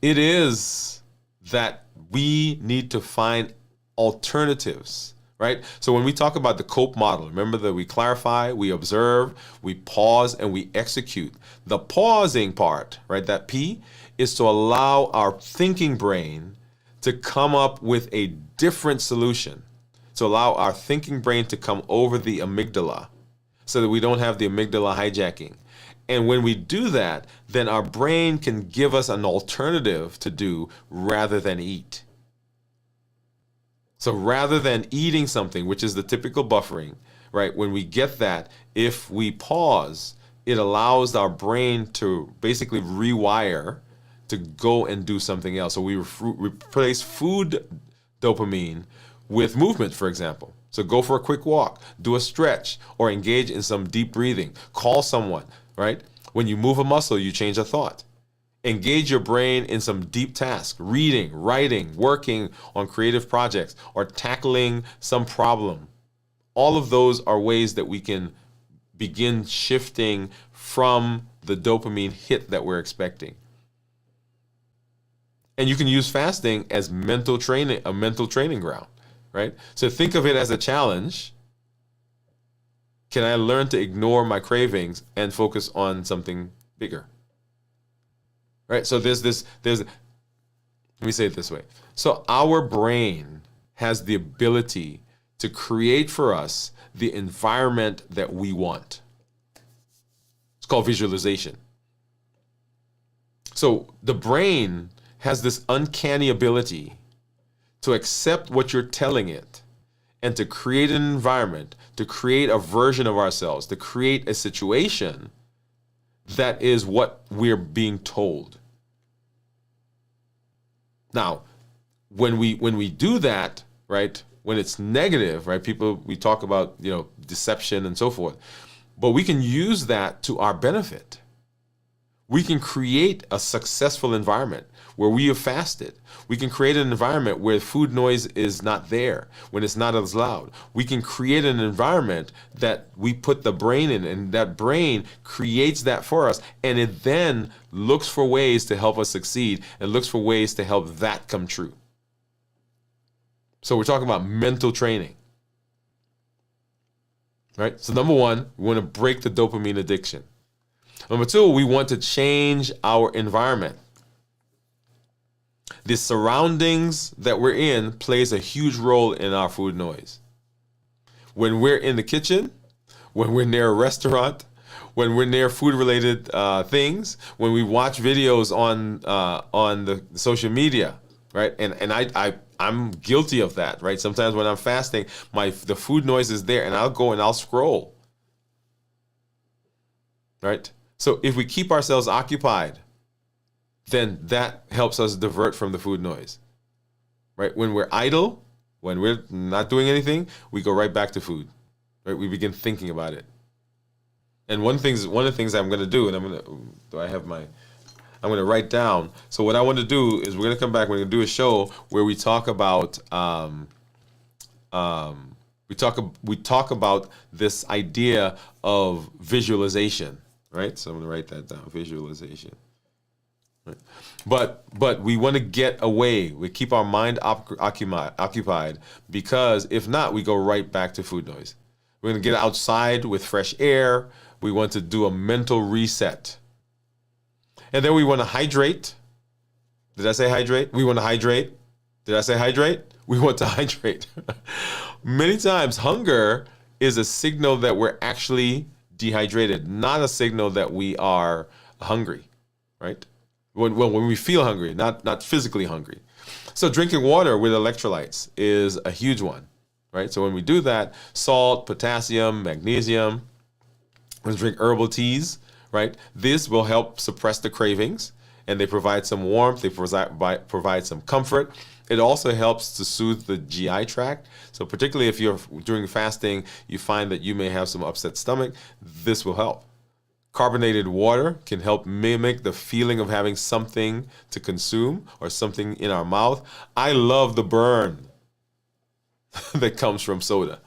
it is that we need to find alternatives, right? So when we talk about the COPE model, remember that we clarify, we observe, we pause, and we execute. The pausing part, right, that P, is to allow our thinking brain to come up with a different solution, to allow our thinking brain to come over the amygdala so that we don't have the amygdala hijacking. And when we do that, then our brain can give us an alternative to do rather than eat. So rather than eating something, which is the typical buffering, right? When we get that, if we pause, it allows our brain to basically rewire to go and do something else. So we replace food dopamine with movement, for example. So go for a quick walk, do a stretch, or engage in some deep breathing. Call someone, right? When you move a muscle, you change a thought. Engage your brain in some deep task, reading, writing, working on creative projects, or tackling some problem. All of those are ways that we can begin shifting from the dopamine hit that we're expecting. And you can use fasting as mental training, a mental training ground, right? So think of it as a challenge. Can I learn to ignore my cravings and focus on something bigger? Right? So let me say it this way. So our brain has the ability to create for us the environment that we want. It's called visualization. So the brain has this uncanny ability to accept what you're telling it and to create an environment, to create a version of ourselves, to create a situation that is what we're being told. Now, when we do that, right, when it's negative, right, we talk about, deception and so forth, but we can use that to our benefit. We can create a successful environment where we have fasted. We can create an environment where food noise is not there, when it's not as loud. We can create an environment that we put the brain in, and that brain creates that for us. And it then looks for ways to help us succeed and looks for ways to help that come true. So we're talking about mental training. Right? So number one, we want to break the dopamine addiction. Number two, we want to change our environment. The surroundings that we're in plays a huge role in our food noise. When we're in the kitchen, when we're near a restaurant, when we're near food-related things, when we watch videos on the social media, right? And I'm guilty of that, right? Sometimes when I'm fasting, the food noise is there, and I'll go and I'll scroll, right? So if we keep ourselves occupied, then that helps us divert from the food noise, right? When we're idle, when we're not doing anything, we go right back to food, right? We begin thinking about it. And one of the things I'm going to do, and do I have I'm going to write down. So what I want to do is we're going to come back. We're going to do a show where we talk about we talk about this idea of visualization, right? So I'm going to write that down. Visualization. Right. But we want to get away. We keep our mind occupied, because if not, we go right back to food noise. We're going to get outside with fresh air. We want to do a mental reset. And then we want to hydrate. Did I say hydrate? We want to hydrate. Did I say hydrate? We want to hydrate. Many times, hunger is a signal that we're actually dehydrated, not a signal that we are hungry, right? When we feel hungry, not physically hungry. So drinking water with electrolytes is a huge one, right? So when we do that, salt, potassium, magnesium, we drink herbal teas, right? This will help suppress the cravings, and they provide some warmth, they provide some comfort. It also helps to soothe the GI tract. So particularly if you're doing fasting, you find that you may have some upset stomach, this will help. Carbonated water can help mimic the feeling of having something to consume or something in our mouth. I love the burn that comes from soda,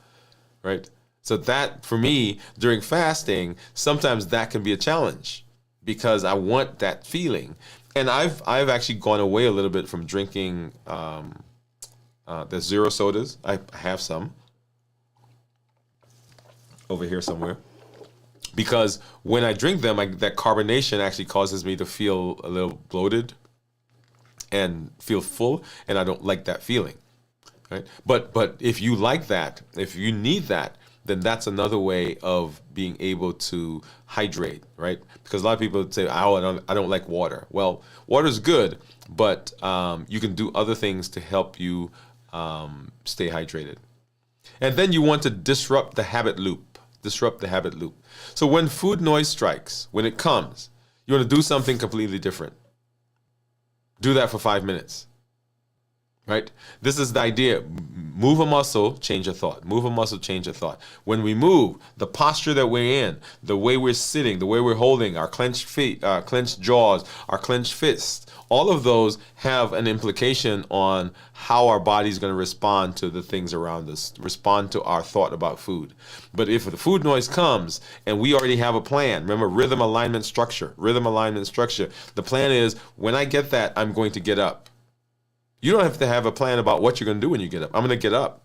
right? So that, for me, during fasting, sometimes that can be a challenge because I want that feeling. And I've actually gone away a little bit from drinking the zero sodas. I have some over here somewhere. Because when I drink them, that carbonation actually causes me to feel a little bloated and feel full, and I don't like that feeling, right? But if you like that, if you need that, then that's another way of being able to hydrate, right? Because a lot of people say, "Oh, I don't like water." Well, water is good, but you can do other things to help you stay hydrated. And then you want to disrupt the habit loop. Disrupt the habit loop. So when food noise strikes, when it comes, you want to do something completely different. Do that for 5 minutes, right? This is the idea. Move a muscle, change a thought. Move a muscle, change a thought. When we move, the posture that we're in, the way we're sitting, the way we're holding, our clenched feet, clenched jaws, our clenched fists, all of those have an implication on how our body's going to respond to the things around us, respond to our thought about food. But if the food noise comes and we already have a plan, remember rhythm, alignment, structure, the plan is when I get that, I'm going to get up. You don't have to have a plan about what you're going to do when you get up. I'm going to get up.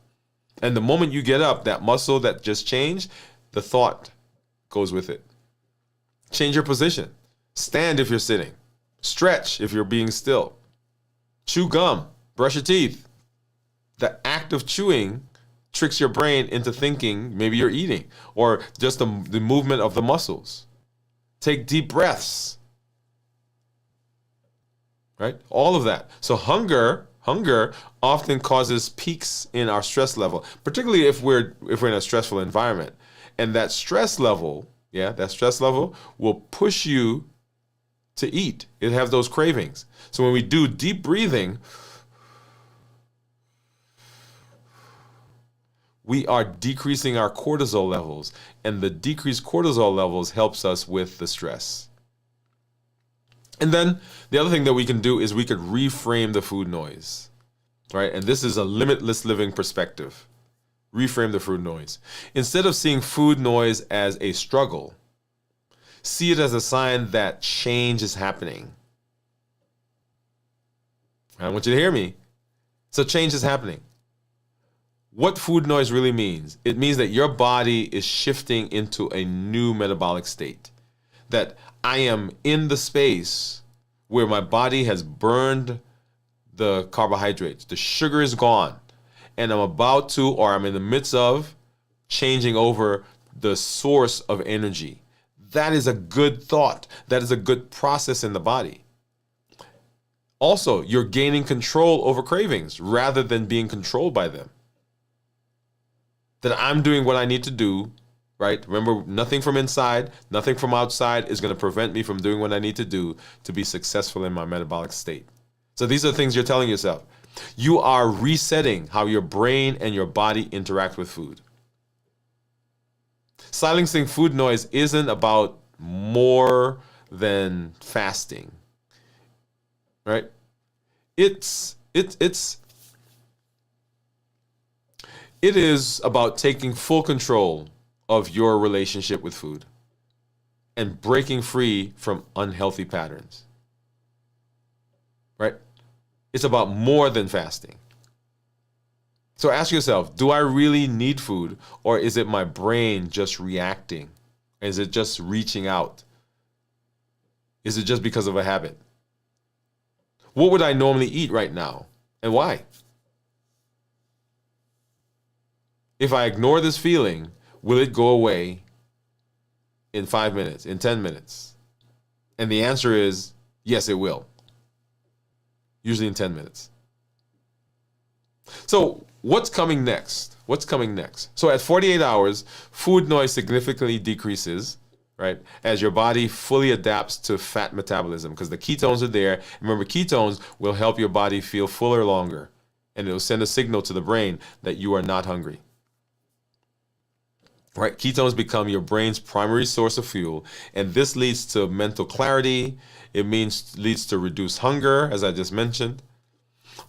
And the moment you get up, that muscle that just changed, the thought goes with it. Change your position. Stand if you're sitting. Stretch if you're being still. Chew gum. Brush your teeth. The act of chewing tricks your brain into thinking maybe you're eating, or just the movement of the muscles. Take deep breaths. Right? All of that. So hunger often causes peaks in our stress level, particularly if we're in a stressful environment. And that stress level will push you to eat. It has those cravings. So when we do deep breathing, we are decreasing our cortisol levels, and the decreased cortisol levels helps us with the stress. And then the other thing that we can do is we could reframe the food noise, right? And this is a limitless living perspective. Reframe the food noise. Instead of seeing food noise as a struggle, see it as a sign that change is happening. I want you to hear me. So change is happening. What food noise really means? It means that your body is shifting into a new metabolic state. That I am in the space where my body has burned the carbohydrates. The sugar is gone. And I'm about to, or I'm in the midst of, changing over the source of energy. That is a good thought. That is a good process in the body. Also, you're gaining control over cravings rather than being controlled by them. That I'm doing what I need to do, right? Remember, nothing from inside, nothing from outside is going to prevent me from doing what I need to do to be successful in my metabolic state. So these are things you're telling yourself. You are resetting how your brain and your body interact with food. Silencing food noise isn't about more than fasting. right? It is about taking full control of your relationship with food and breaking free from unhealthy patterns, right? It's about more than fasting. So ask yourself, do I really need food, or is it my brain just reacting? Is it just reaching out? Is it just because of a habit? What would I normally eat right now, and why? If I ignore this feeling, will it go away in 5 minutes, in 10 minutes? And the answer is yes, it will. Usually in 10 minutes. So what's coming next? What's coming next? So at 48 hours, food noise significantly decreases, right? As your body fully adapts to fat metabolism, because the ketones are there. Remember, ketones will help your body feel fuller longer, and it will send a signal to the brain that you are not hungry. Right? Ketones become your brain's primary source of fuel, and this leads to mental clarity. It leads to reduced hunger, as I just mentioned.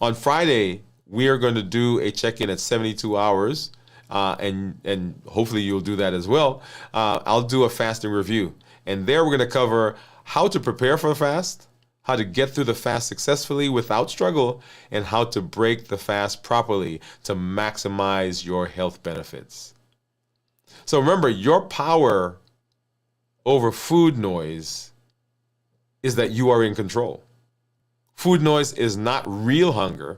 On Friday, we are going to do a check-in at 72 hours, and hopefully you'll do that as well. I'll do a fasting review, and there we're going to cover how to prepare for a fast, how to get through the fast successfully without struggle, and how to break the fast properly to maximize your health benefits. So remember, your power over food noise is that you are in control. Food noise is not real hunger.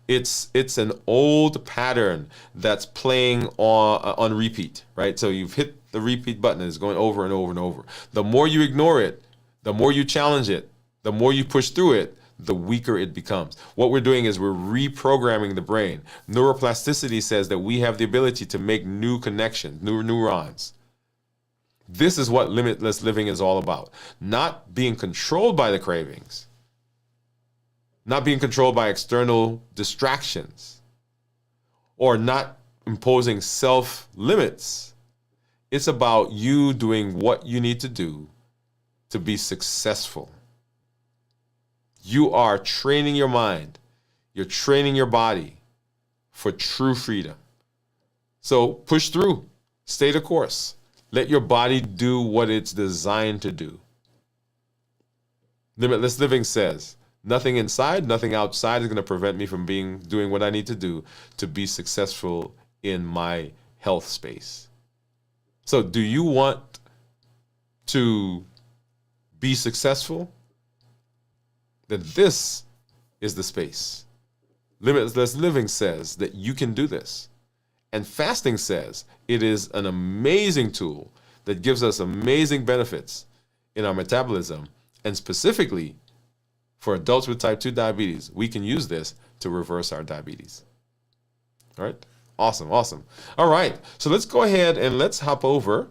It's an old pattern that's playing on repeat, right? So you've hit the repeat button and it's going over and over and over. The more you ignore it, the more you challenge it, the more you push through it, the weaker it becomes. What we're doing is we're reprogramming the brain. Neuroplasticity says that we have the ability to make new connections, new neurons. This is what limitless living is all about. Not being controlled by the cravings, not being controlled by external distractions, or not imposing self-limits. It's about you doing what you need to do to be successful. You are training your mind. You're training your body for true freedom. So push through. Stay the course. Let your body do what it's designed to do. Limitless living says, nothing inside, nothing outside is going to prevent me from doing what I need to do to be successful in my health space. So do you want to be successful? Then this is the space. Limitless living says that you can do this. And fasting says it is an amazing tool that gives us amazing benefits in our metabolism. And specifically for adults with type 2 diabetes, we can use this to reverse our diabetes. All right? Awesome, awesome. All right, so let's go ahead and let's hop over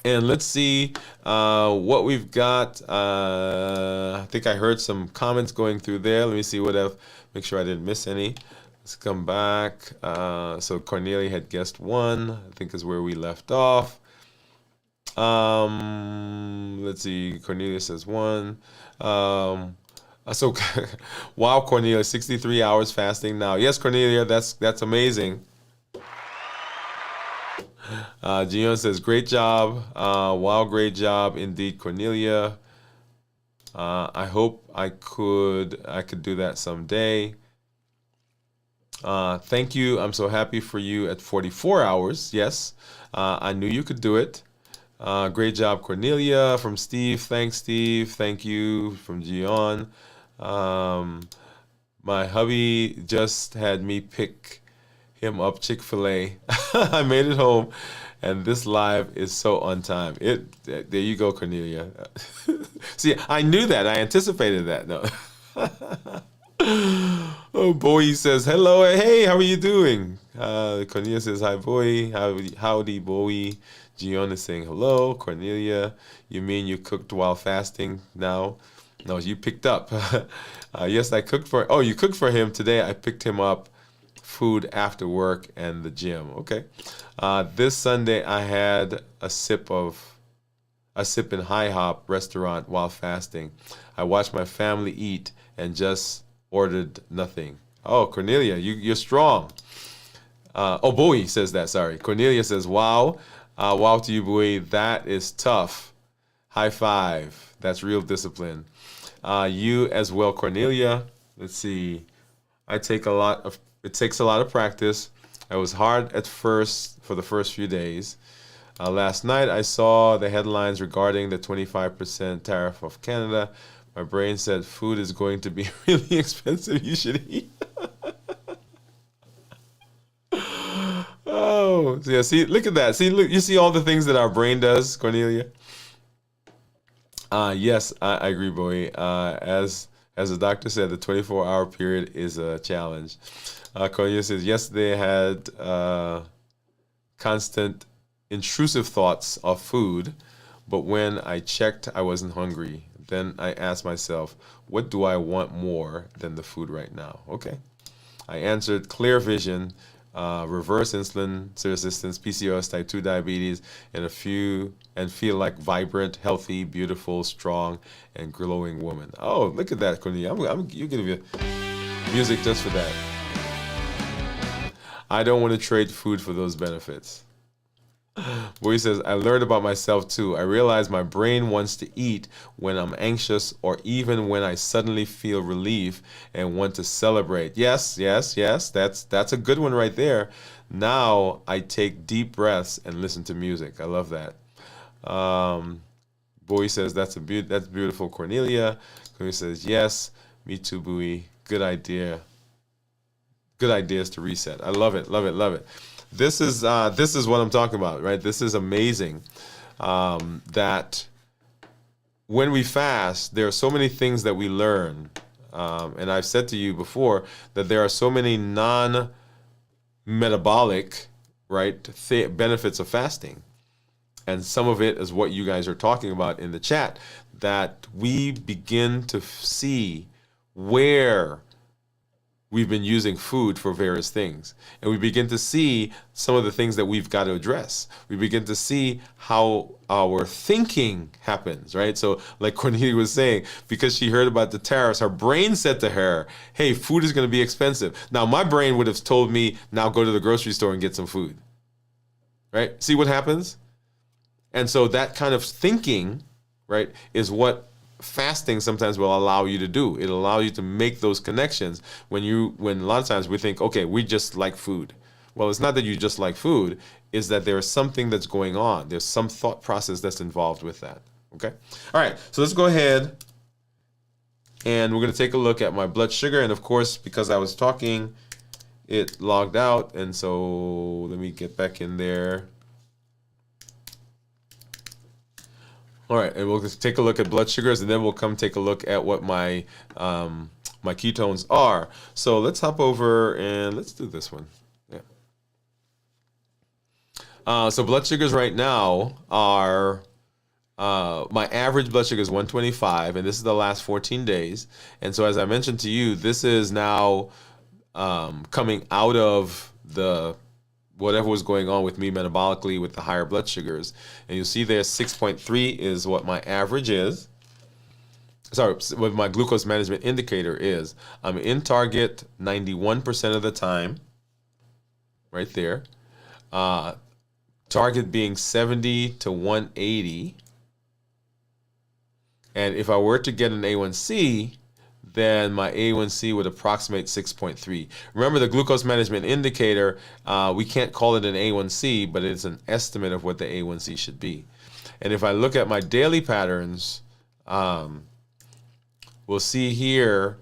and let's see what we've got. I think I heard some comments going through there. Let me see what else. Make sure I didn't miss any. Let's come back. So Cornelia had guessed 1, I think is where we left off. Let's see. Cornelia says 1. So wow, Cornelia, 63 hours fasting now. Yes, Cornelia, that's amazing. Gion says, great job. Wow, great job indeed, Cornelia. I hope I could do that someday. Thank you. I'm so happy for you at 44 hours. Yes, I knew you could do it. Great job, Cornelia. From Steve. Thanks, Steve. Thank you. From Gion. My hubby just had me pick him up Chick-fil-A. I made it home, and this live is so on time. There you go, Cornelia. See, I knew that. I anticipated that. No. Oh, Bowie says, hello, hey, how are you doing? Cornelia says, hi, Bowie. Howdy, Bowie. Gion is saying, hello. Cornelia, you mean you cooked while fasting now? No, you picked up. Yes, I cooked you cooked for him today. I picked him up food after work and the gym. Okay. This Sunday, I had a sip of a sip in high hop restaurant while fasting. I watched my family eat and just ordered nothing. Oh, Cornelia, you're strong. Bowie says that, sorry. Cornelia says, wow. Wow to you, Bowie. That is tough. High five. That's real discipline. You as well, Cornelia. Let's see. It takes a lot of practice. I was hard at first for the first few days. Last night I saw the headlines regarding the 25% tariff of Canada. My brain said food is going to be really expensive. You should eat. Oh, yeah. See, look at that. See, look. You see all the things that our brain does, Cornelia. Yes, I agree, Bowie. As the doctor said, the 24-hour period is a challenge. Cornelia says yesterday I had constant intrusive thoughts of food, but when I checked, I wasn't hungry. Then I asked myself, what do I want more than the food right now? Okay. I answered clear vision, reverse insulin resistance, PCOS, type 2 diabetes, and feel like vibrant, healthy, beautiful, strong, and glowing woman. Oh, look at that, Cornelia. You're gonna be music just for that. I don't want to trade food for those benefits. Boy says, I learned about myself too. I realize my brain wants to eat when I'm anxious or even when I suddenly feel relief and want to celebrate. Yes. That's a good one right there. Now I take deep breaths and listen to music. I love that. Bowie says, that's beautiful, Cornelia. Cornelia says, yes, me too, Bowie. Good idea. Good ideas to reset. I love it. This is what I'm talking about, right? This is amazing. That when we fast, there are so many things that we learn. And I've said to you before that there are so many non-metabolic, right, benefits of fasting. And some of it is what you guys are talking about in the chat, that we begin to see where we've been using food for various things. And we begin to see some of the things that we've got to address. We begin to see how our thinking happens, right? So like Cornelia was saying, because she heard about the tariffs, her brain said to her, hey, food is going to be expensive. Now, my brain would have told me, now go to the grocery store and get some food, right? See what happens? And so that kind of thinking, right, is what fasting sometimes will allow you to do. It'll allow you to make those connections when a lot of times we think, okay, we just like food. Well, it's not that you just like food, it's that there is something that's going on. There's some thought process that's involved with that. Okay? All right, so let's go ahead and we're going to take a look at my blood sugar. And of course, because I was talking, it logged out. And so let me get back in there. All right, and we'll just take a look at blood sugars, and then we'll come take a look at what my my ketones are. So let's hop over and let's do this one. Yeah. So blood sugars right now are my average blood sugar is 125, and this is the last 14 days. And so as I mentioned to you, this is now coming out of the whatever was going on with me metabolically with the higher blood sugars. And you'll see there 6.3 is what my average is. Sorry, what my glucose management indicator is. I'm in target 91% of the time, right there. Target being 70 to 180. And if I were to get an A1C, then my A1C would approximate 6.3. Remember, the glucose management indicator, we can't call it an A1C, but it's an estimate of what the A1C should be. And if I look at my daily patterns, we'll see here.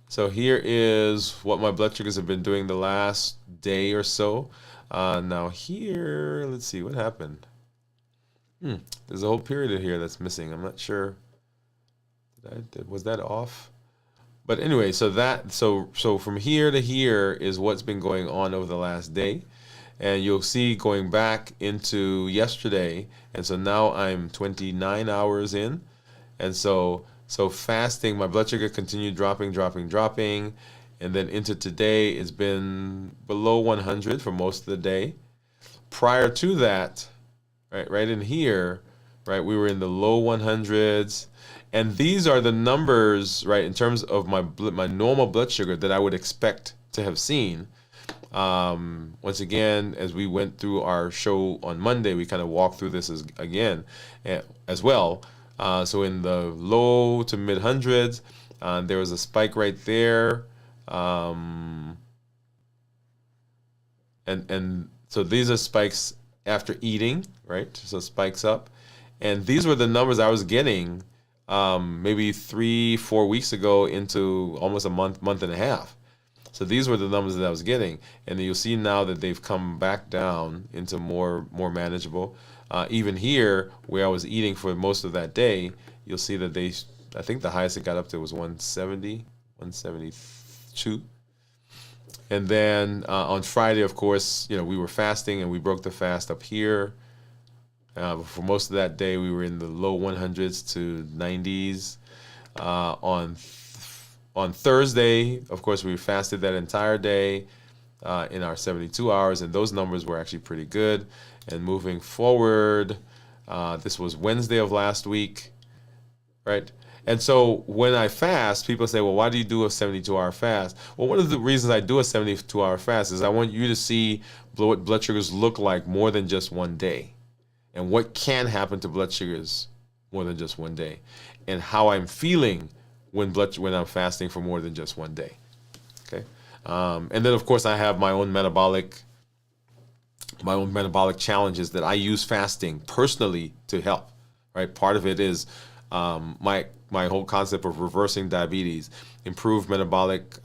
So here is what my blood sugars have been doing the last day or so. Now here, let's see what happened. There's a whole period here that's missing. I'm not sure. Was that off? But anyway, so from here to here is what's been going on over the last day. And you'll see going back into yesterday. And so now I'm 29 hours in. And so fasting, my blood sugar continued dropping. And then into today, it's been below 100 for most of the day. Prior to that, right in here, right? We were in the low 100s. And these are the numbers, right, in terms of my normal blood sugar that I would expect to have seen. Once again, as we went through our show on Monday, we kind of walked through this as well. So in the low to mid hundreds, there was a spike right there. And so these are spikes after eating, right? So spikes up. And these were the numbers I was getting maybe 3-4 weeks ago into almost a month and a half. So these were the numbers that I was getting. And you'll see now that they've come back down into more manageable. Even here, where I was eating for most of that day, you'll see that I think the highest it got up to was 170, 172. And then on Friday, of course, we were fasting and we broke the fast up here. For most of that day, we were in the low 100s to 90s. On Thursday, of course, we fasted that entire day in our 72 hours, and those numbers were actually pretty good. And moving forward, this was Wednesday of last week, right? And so when I fast, people say, well, why do you do a 72-hour fast? Well, one of the reasons I do a 72-hour fast is I want you to see what blood sugars look like more than just one day, and what can happen to blood sugars more than just one day, and how I'm feeling when I'm fasting for more than just one day. Okay, and then of course I have my own metabolic challenges that I use fasting personally to help. Right, part of it is my whole concept of reversing diabetes, improved metabolic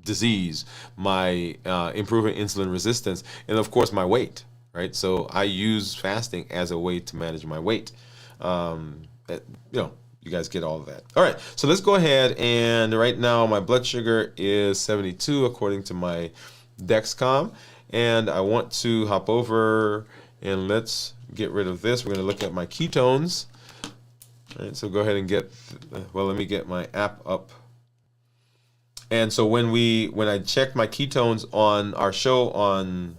disease, my improving insulin resistance, and of course my weight. Right, so I use fasting as a way to manage my weight. You guys get all of that. All right, so let's go ahead, and right now my blood sugar is 72 according to my Dexcom, and I want to hop over and let's get rid of this. We're going to look at my ketones. All right, so go ahead and let me get my app up. And so when I checked my ketones on our show on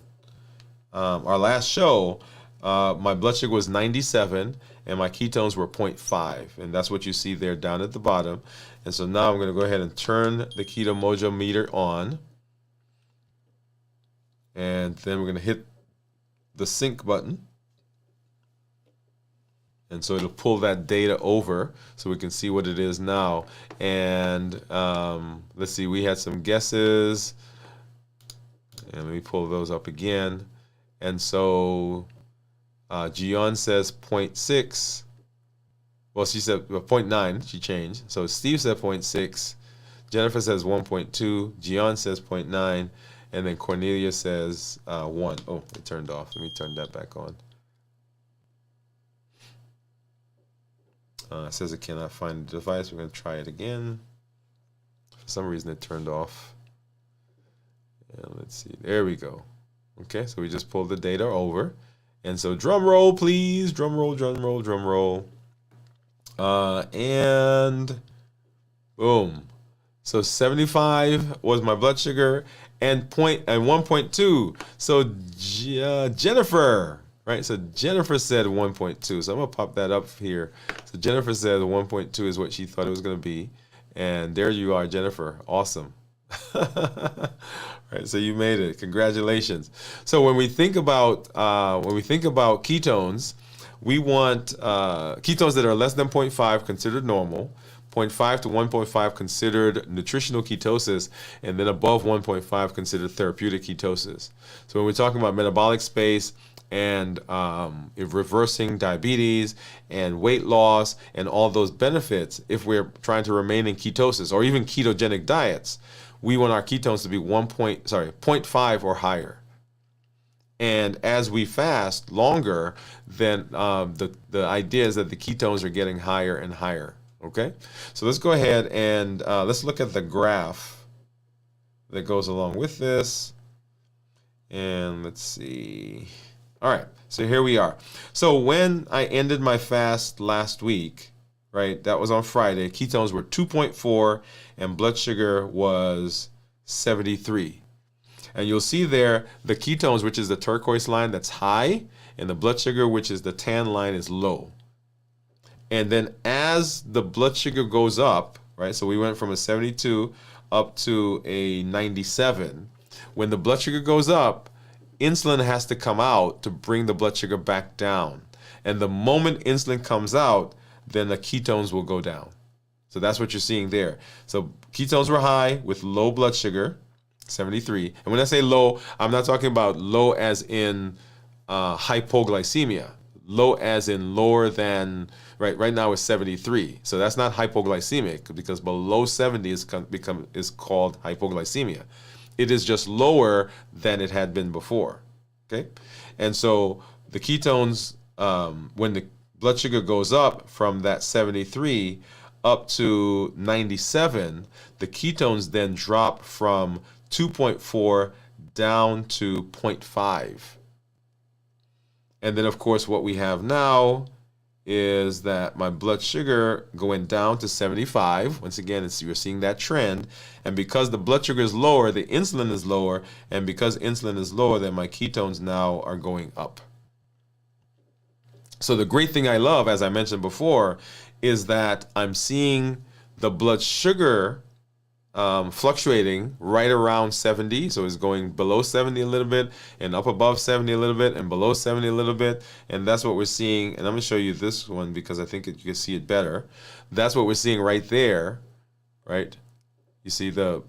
our last show, my blood sugar was 97 and my ketones were 0.5, and that's what you see there down at the bottom. And so now I'm going to go ahead and turn the Keto Mojo meter on, and then we're going to hit the sync button, and so it'll pull that data over so we can see what it is now. And let's see, we had some guesses, and let me pull those up again. And so Gian says 0.6. Well, she said 0.9. She changed. So Steve said 0.6. Jennifer says 1.2. Gian says 0.9. And then Cornelia says 1. Oh, it turned off. Let me turn that back on. It says it cannot find the device. We're going to try it again. For some reason, it turned off. And let's see. There we go. Okay, so we just pulled the data over. And so drum roll, please. Drum roll, drum roll, drum roll. And boom. So 75 was my blood sugar and 1.2. So Jennifer, right? So Jennifer said 1.2. So I'm going to pop that up here. So Jennifer said 1.2 is what she thought it was going to be. And there you are, Jennifer. Awesome. Right, so you made it. Congratulations. So when we think about ketones, we want ketones that are less than 0.5 considered normal, 0.5 to 1.5 considered nutritional ketosis, and then above 1.5 considered therapeutic ketosis. So when we're talking about metabolic space and reversing diabetes and weight loss and all those benefits, if we're trying to remain in ketosis or even ketogenic diets, we want our ketones to be 0.5 or higher. And as we fast longer, then the idea is that the ketones are getting higher and higher. Okay, so let's go ahead and let's look at the graph that goes along with this. And let's see. All right, so here we are. So when I ended my fast last week, right, that was on Friday, ketones were 2.4 and blood sugar was 73. And you'll see there the ketones, which is the turquoise line that's high, and the blood sugar, which is the tan line, is low. And then as the blood sugar goes up, right? So we went from a 72 up to a 97. When the blood sugar goes up, insulin has to come out to bring the blood sugar back down. And the moment insulin comes out, then the ketones will go down. So that's what you're seeing there. So ketones were high with low blood sugar, 73. And when I say low, I'm not talking about low as in hypoglycemia. Low as in lower than, right now it's 73. So that's not hypoglycemic, because below 70 is called hypoglycemia. It is just lower than it had been before. Okay? And so the ketones, when the blood sugar goes up from that 73 up to 97, the ketones then drop from 2.4 down to 0.5. And then, of course, what we have now is that my blood sugar going down to 75. Once again, you're seeing that trend. And because the blood sugar is lower, the insulin is lower. And because insulin is lower, then my ketones now are going up. So the great thing I love, as I mentioned before, is that I'm seeing the blood sugar fluctuating right around 70. So it's going below 70 a little bit and up above 70 a little bit and below 70 a little bit. And that's what we're seeing. And I'm going to show you this one because I think you can see it better. That's what we're seeing right there, right? You see the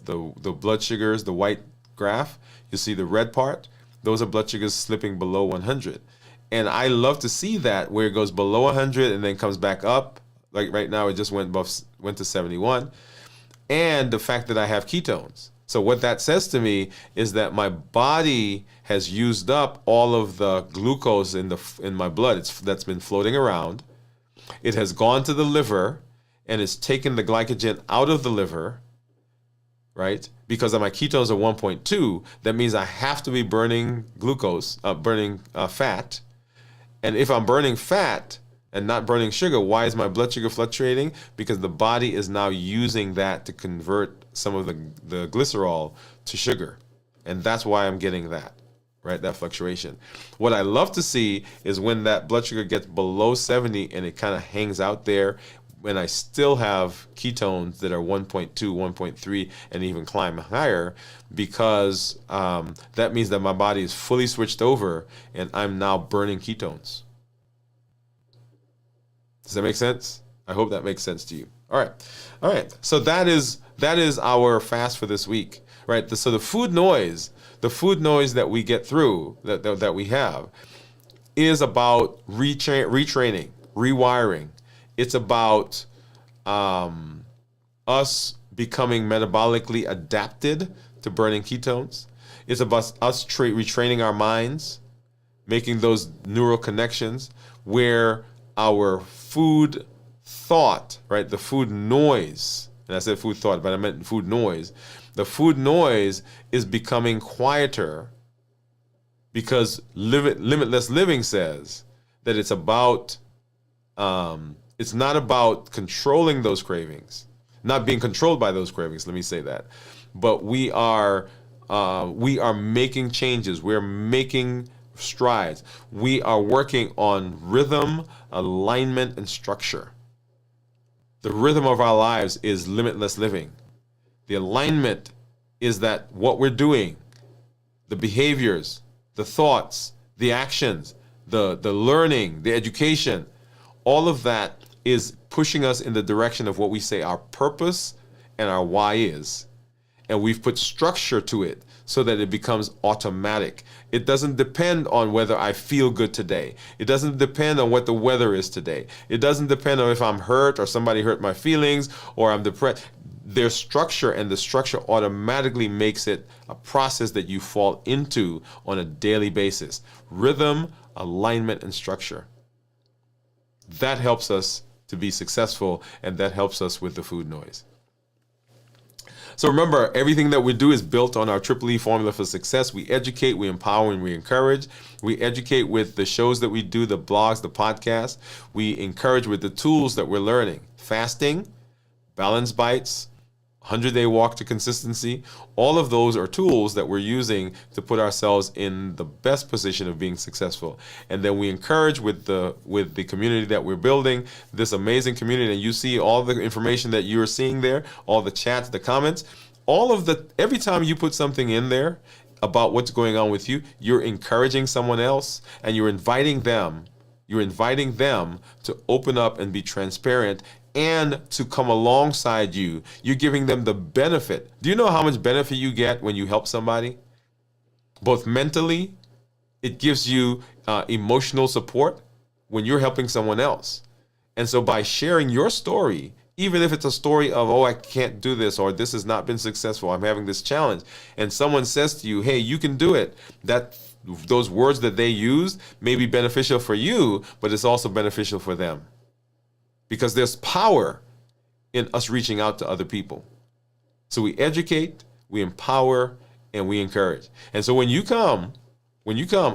blood sugars, the white graph. You see the red part. Those are blood sugars slipping below 100. And I love to see that where it goes below 100 and then comes back up. Like right now, it just went to 71. And the fact that I have ketones. So what that says to me is that my body has used up all of the glucose in my blood that's been floating around. It has gone to the liver and it's taken the glycogen out of the liver, right? Because of my ketones are 1.2, that means I have to be burning glucose, burning fat. And if I'm burning fat and not burning sugar, why is my blood sugar fluctuating? Because the body is now using that to convert some of the glycerol to sugar. And that's why I'm getting that, right? That fluctuation. What I love to see is when that blood sugar gets below 70 and it kind of hangs out there, when I still have ketones that are 1.2, 1.3, and even climb higher, because that means that my body is fully switched over and I'm now burning ketones. Does that make sense? I hope that makes sense to you. All right. So that is our fast for this week, right? So the food noise that we get through, that we have, is about retraining, rewiring. It's about us becoming metabolically adapted to burning ketones. It's about us retraining our minds, making those neural connections where our food thought, right? The food noise, and I said food thought, but I meant food noise. The food noise is becoming quieter because limitless living says that it's about, it's not about controlling those cravings, not being controlled by those cravings. Let me say that, but we are making changes. We're making strides. We are working on rhythm, alignment, and structure. The rhythm of our lives is limitless living. The alignment is that what we're doing, the behaviors, the thoughts, the actions, the learning, the education, all of that is pushing us in the direction of what we say our purpose and our why is. And we've put structure to it so that it becomes automatic. It doesn't depend on whether I feel good today. It doesn't depend on what the weather is today. It doesn't depend on if I'm hurt or somebody hurt my feelings or I'm depressed. There's structure, and the structure automatically makes it a process that you fall into on a daily basis. Rhythm, alignment, and structure. That helps us to be successful, and that helps us with the food noise. So remember, everything that we do is built on our Triple E formula for success. We educate, we empower, and we encourage. We educate with the shows that we do, the blogs, the podcasts. We encourage with the tools that we're learning. Fasting, balanced bites, 100-day walk to consistency. All of those are tools that we're using to put ourselves in the best position of being successful. And then we encourage with the community that we're building, this amazing community. And you see all the information that you're seeing there, all the chats, the comments, every time you put something in there about what's going on with you, you're encouraging someone else, and you're inviting them to open up and be transparent and to come alongside you. You're giving them the benefit. Do you know how much benefit you get when you help somebody? Both mentally, it gives you emotional support when you're helping someone else. And so by sharing your story, even if it's a story of, oh, I can't do this, or this has not been successful, I'm having this challenge, and someone says to you, hey, you can do it, those words that they use may be beneficial for you, but it's also beneficial for them. Because there's power in us reaching out to other people. So we educate, we empower, and we encourage. And so when you come,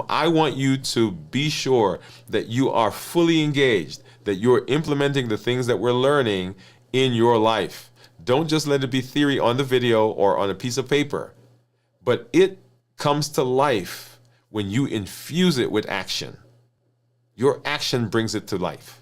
I want you to be sure that you are fully engaged, that you're implementing the things that we're learning in your life. Don't just let it be theory on the video or on a piece of paper, but it comes to life when you infuse it with action. Your action brings it to life.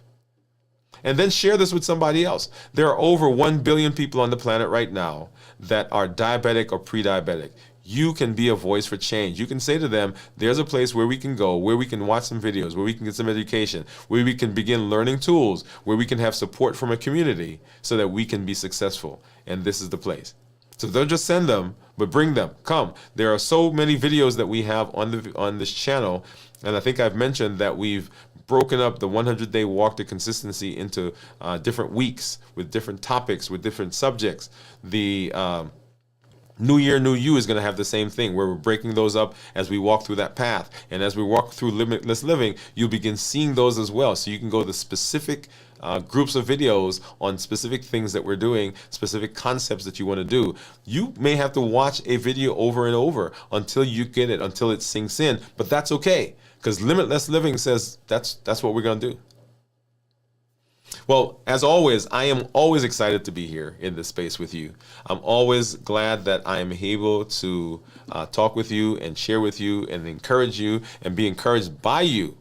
And then share this with somebody else. There are over 1 billion people on the planet right now that are diabetic or pre-diabetic. You can be a voice for change. You can say to them, there's a place where we can go, where we can watch some videos, where we can get some education, where we can begin learning tools, where we can have support from a community so that we can be successful. And this is the place. So don't just send them, but bring them. Come. There are so many videos that we have on this channel. And I think I've mentioned that we've broken up the 100-day walk to consistency into different weeks with different topics, with different subjects. The New Year, New You is going to have the same thing, where we're breaking those up as we walk through that path. And as we walk through Limitless Living, you'll begin seeing those as well. So you can go to specific groups of videos on specific things that we're doing, specific concepts that you want to do. You may have to watch a video over and over until you get it, until it sinks in. But that's okay, because Limitless Living says that's what we're going to do. Well, as always, I am always excited to be here in this space with you. I'm always glad that I am able to talk with you and share with you and encourage you and be encouraged by you.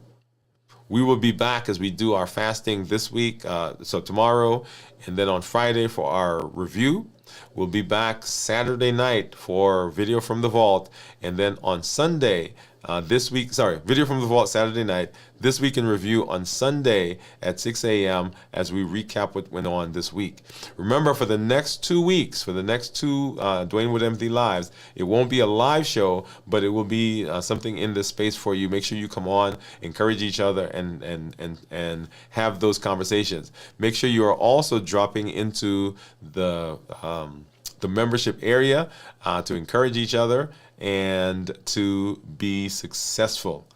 We will be back as we do our fasting this week, so tomorrow, and then on Friday for our review. We'll be back Saturday night for Video from the Vault, and then on Sunday, Video from the Vault Saturday night, This Week in Review on Sunday at 6 a.m. as we recap what went on this week. Remember, for the next 2 weeks, for the next two Dwain Woode MD Lives, it won't be a live show, but it will be something in this space for you. Make sure you come on, encourage each other, and have those conversations. Make sure you are also dropping into the membership area to encourage each other and to be successful.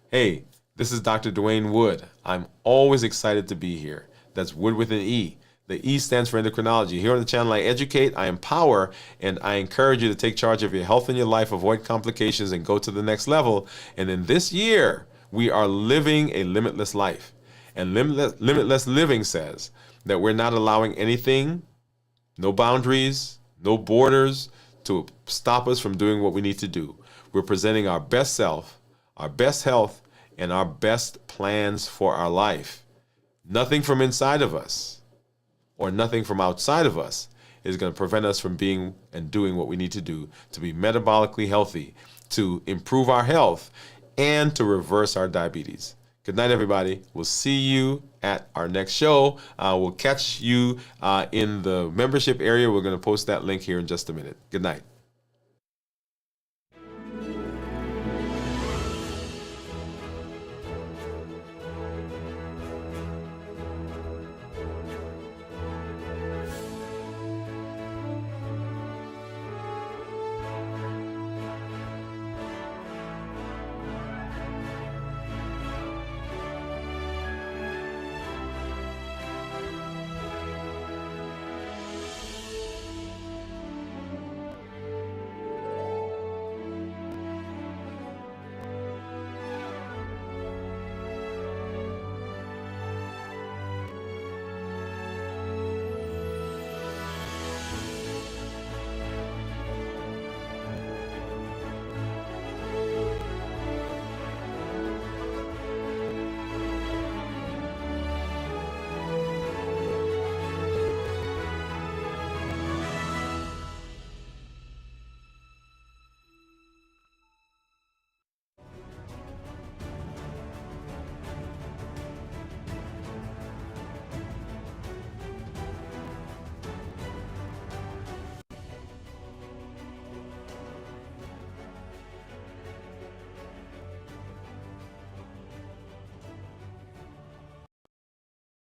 Hey, this is Dr. Dwain Woode. I'm always excited to be here. That's Wood with an E. The E stands for endocrinology. Here on the channel, I educate, I empower, and I encourage you to take charge of your health and your life, avoid complications, and go to the next level. And in this year, we are living a limitless life. And limitless living says that we're not allowing anything, no boundaries, no borders, to stop us from doing what we need to do. We're presenting our best self, our best health, and our best plans for our life. Nothing from inside of us or nothing from outside of us is going to prevent us from being and doing what we need to do to be metabolically healthy, to improve our health, and to reverse our diabetes. Good night, everybody. We'll see you at our next show. We'll catch you in the membership area. We're going to post that link here in just a minute. Good night.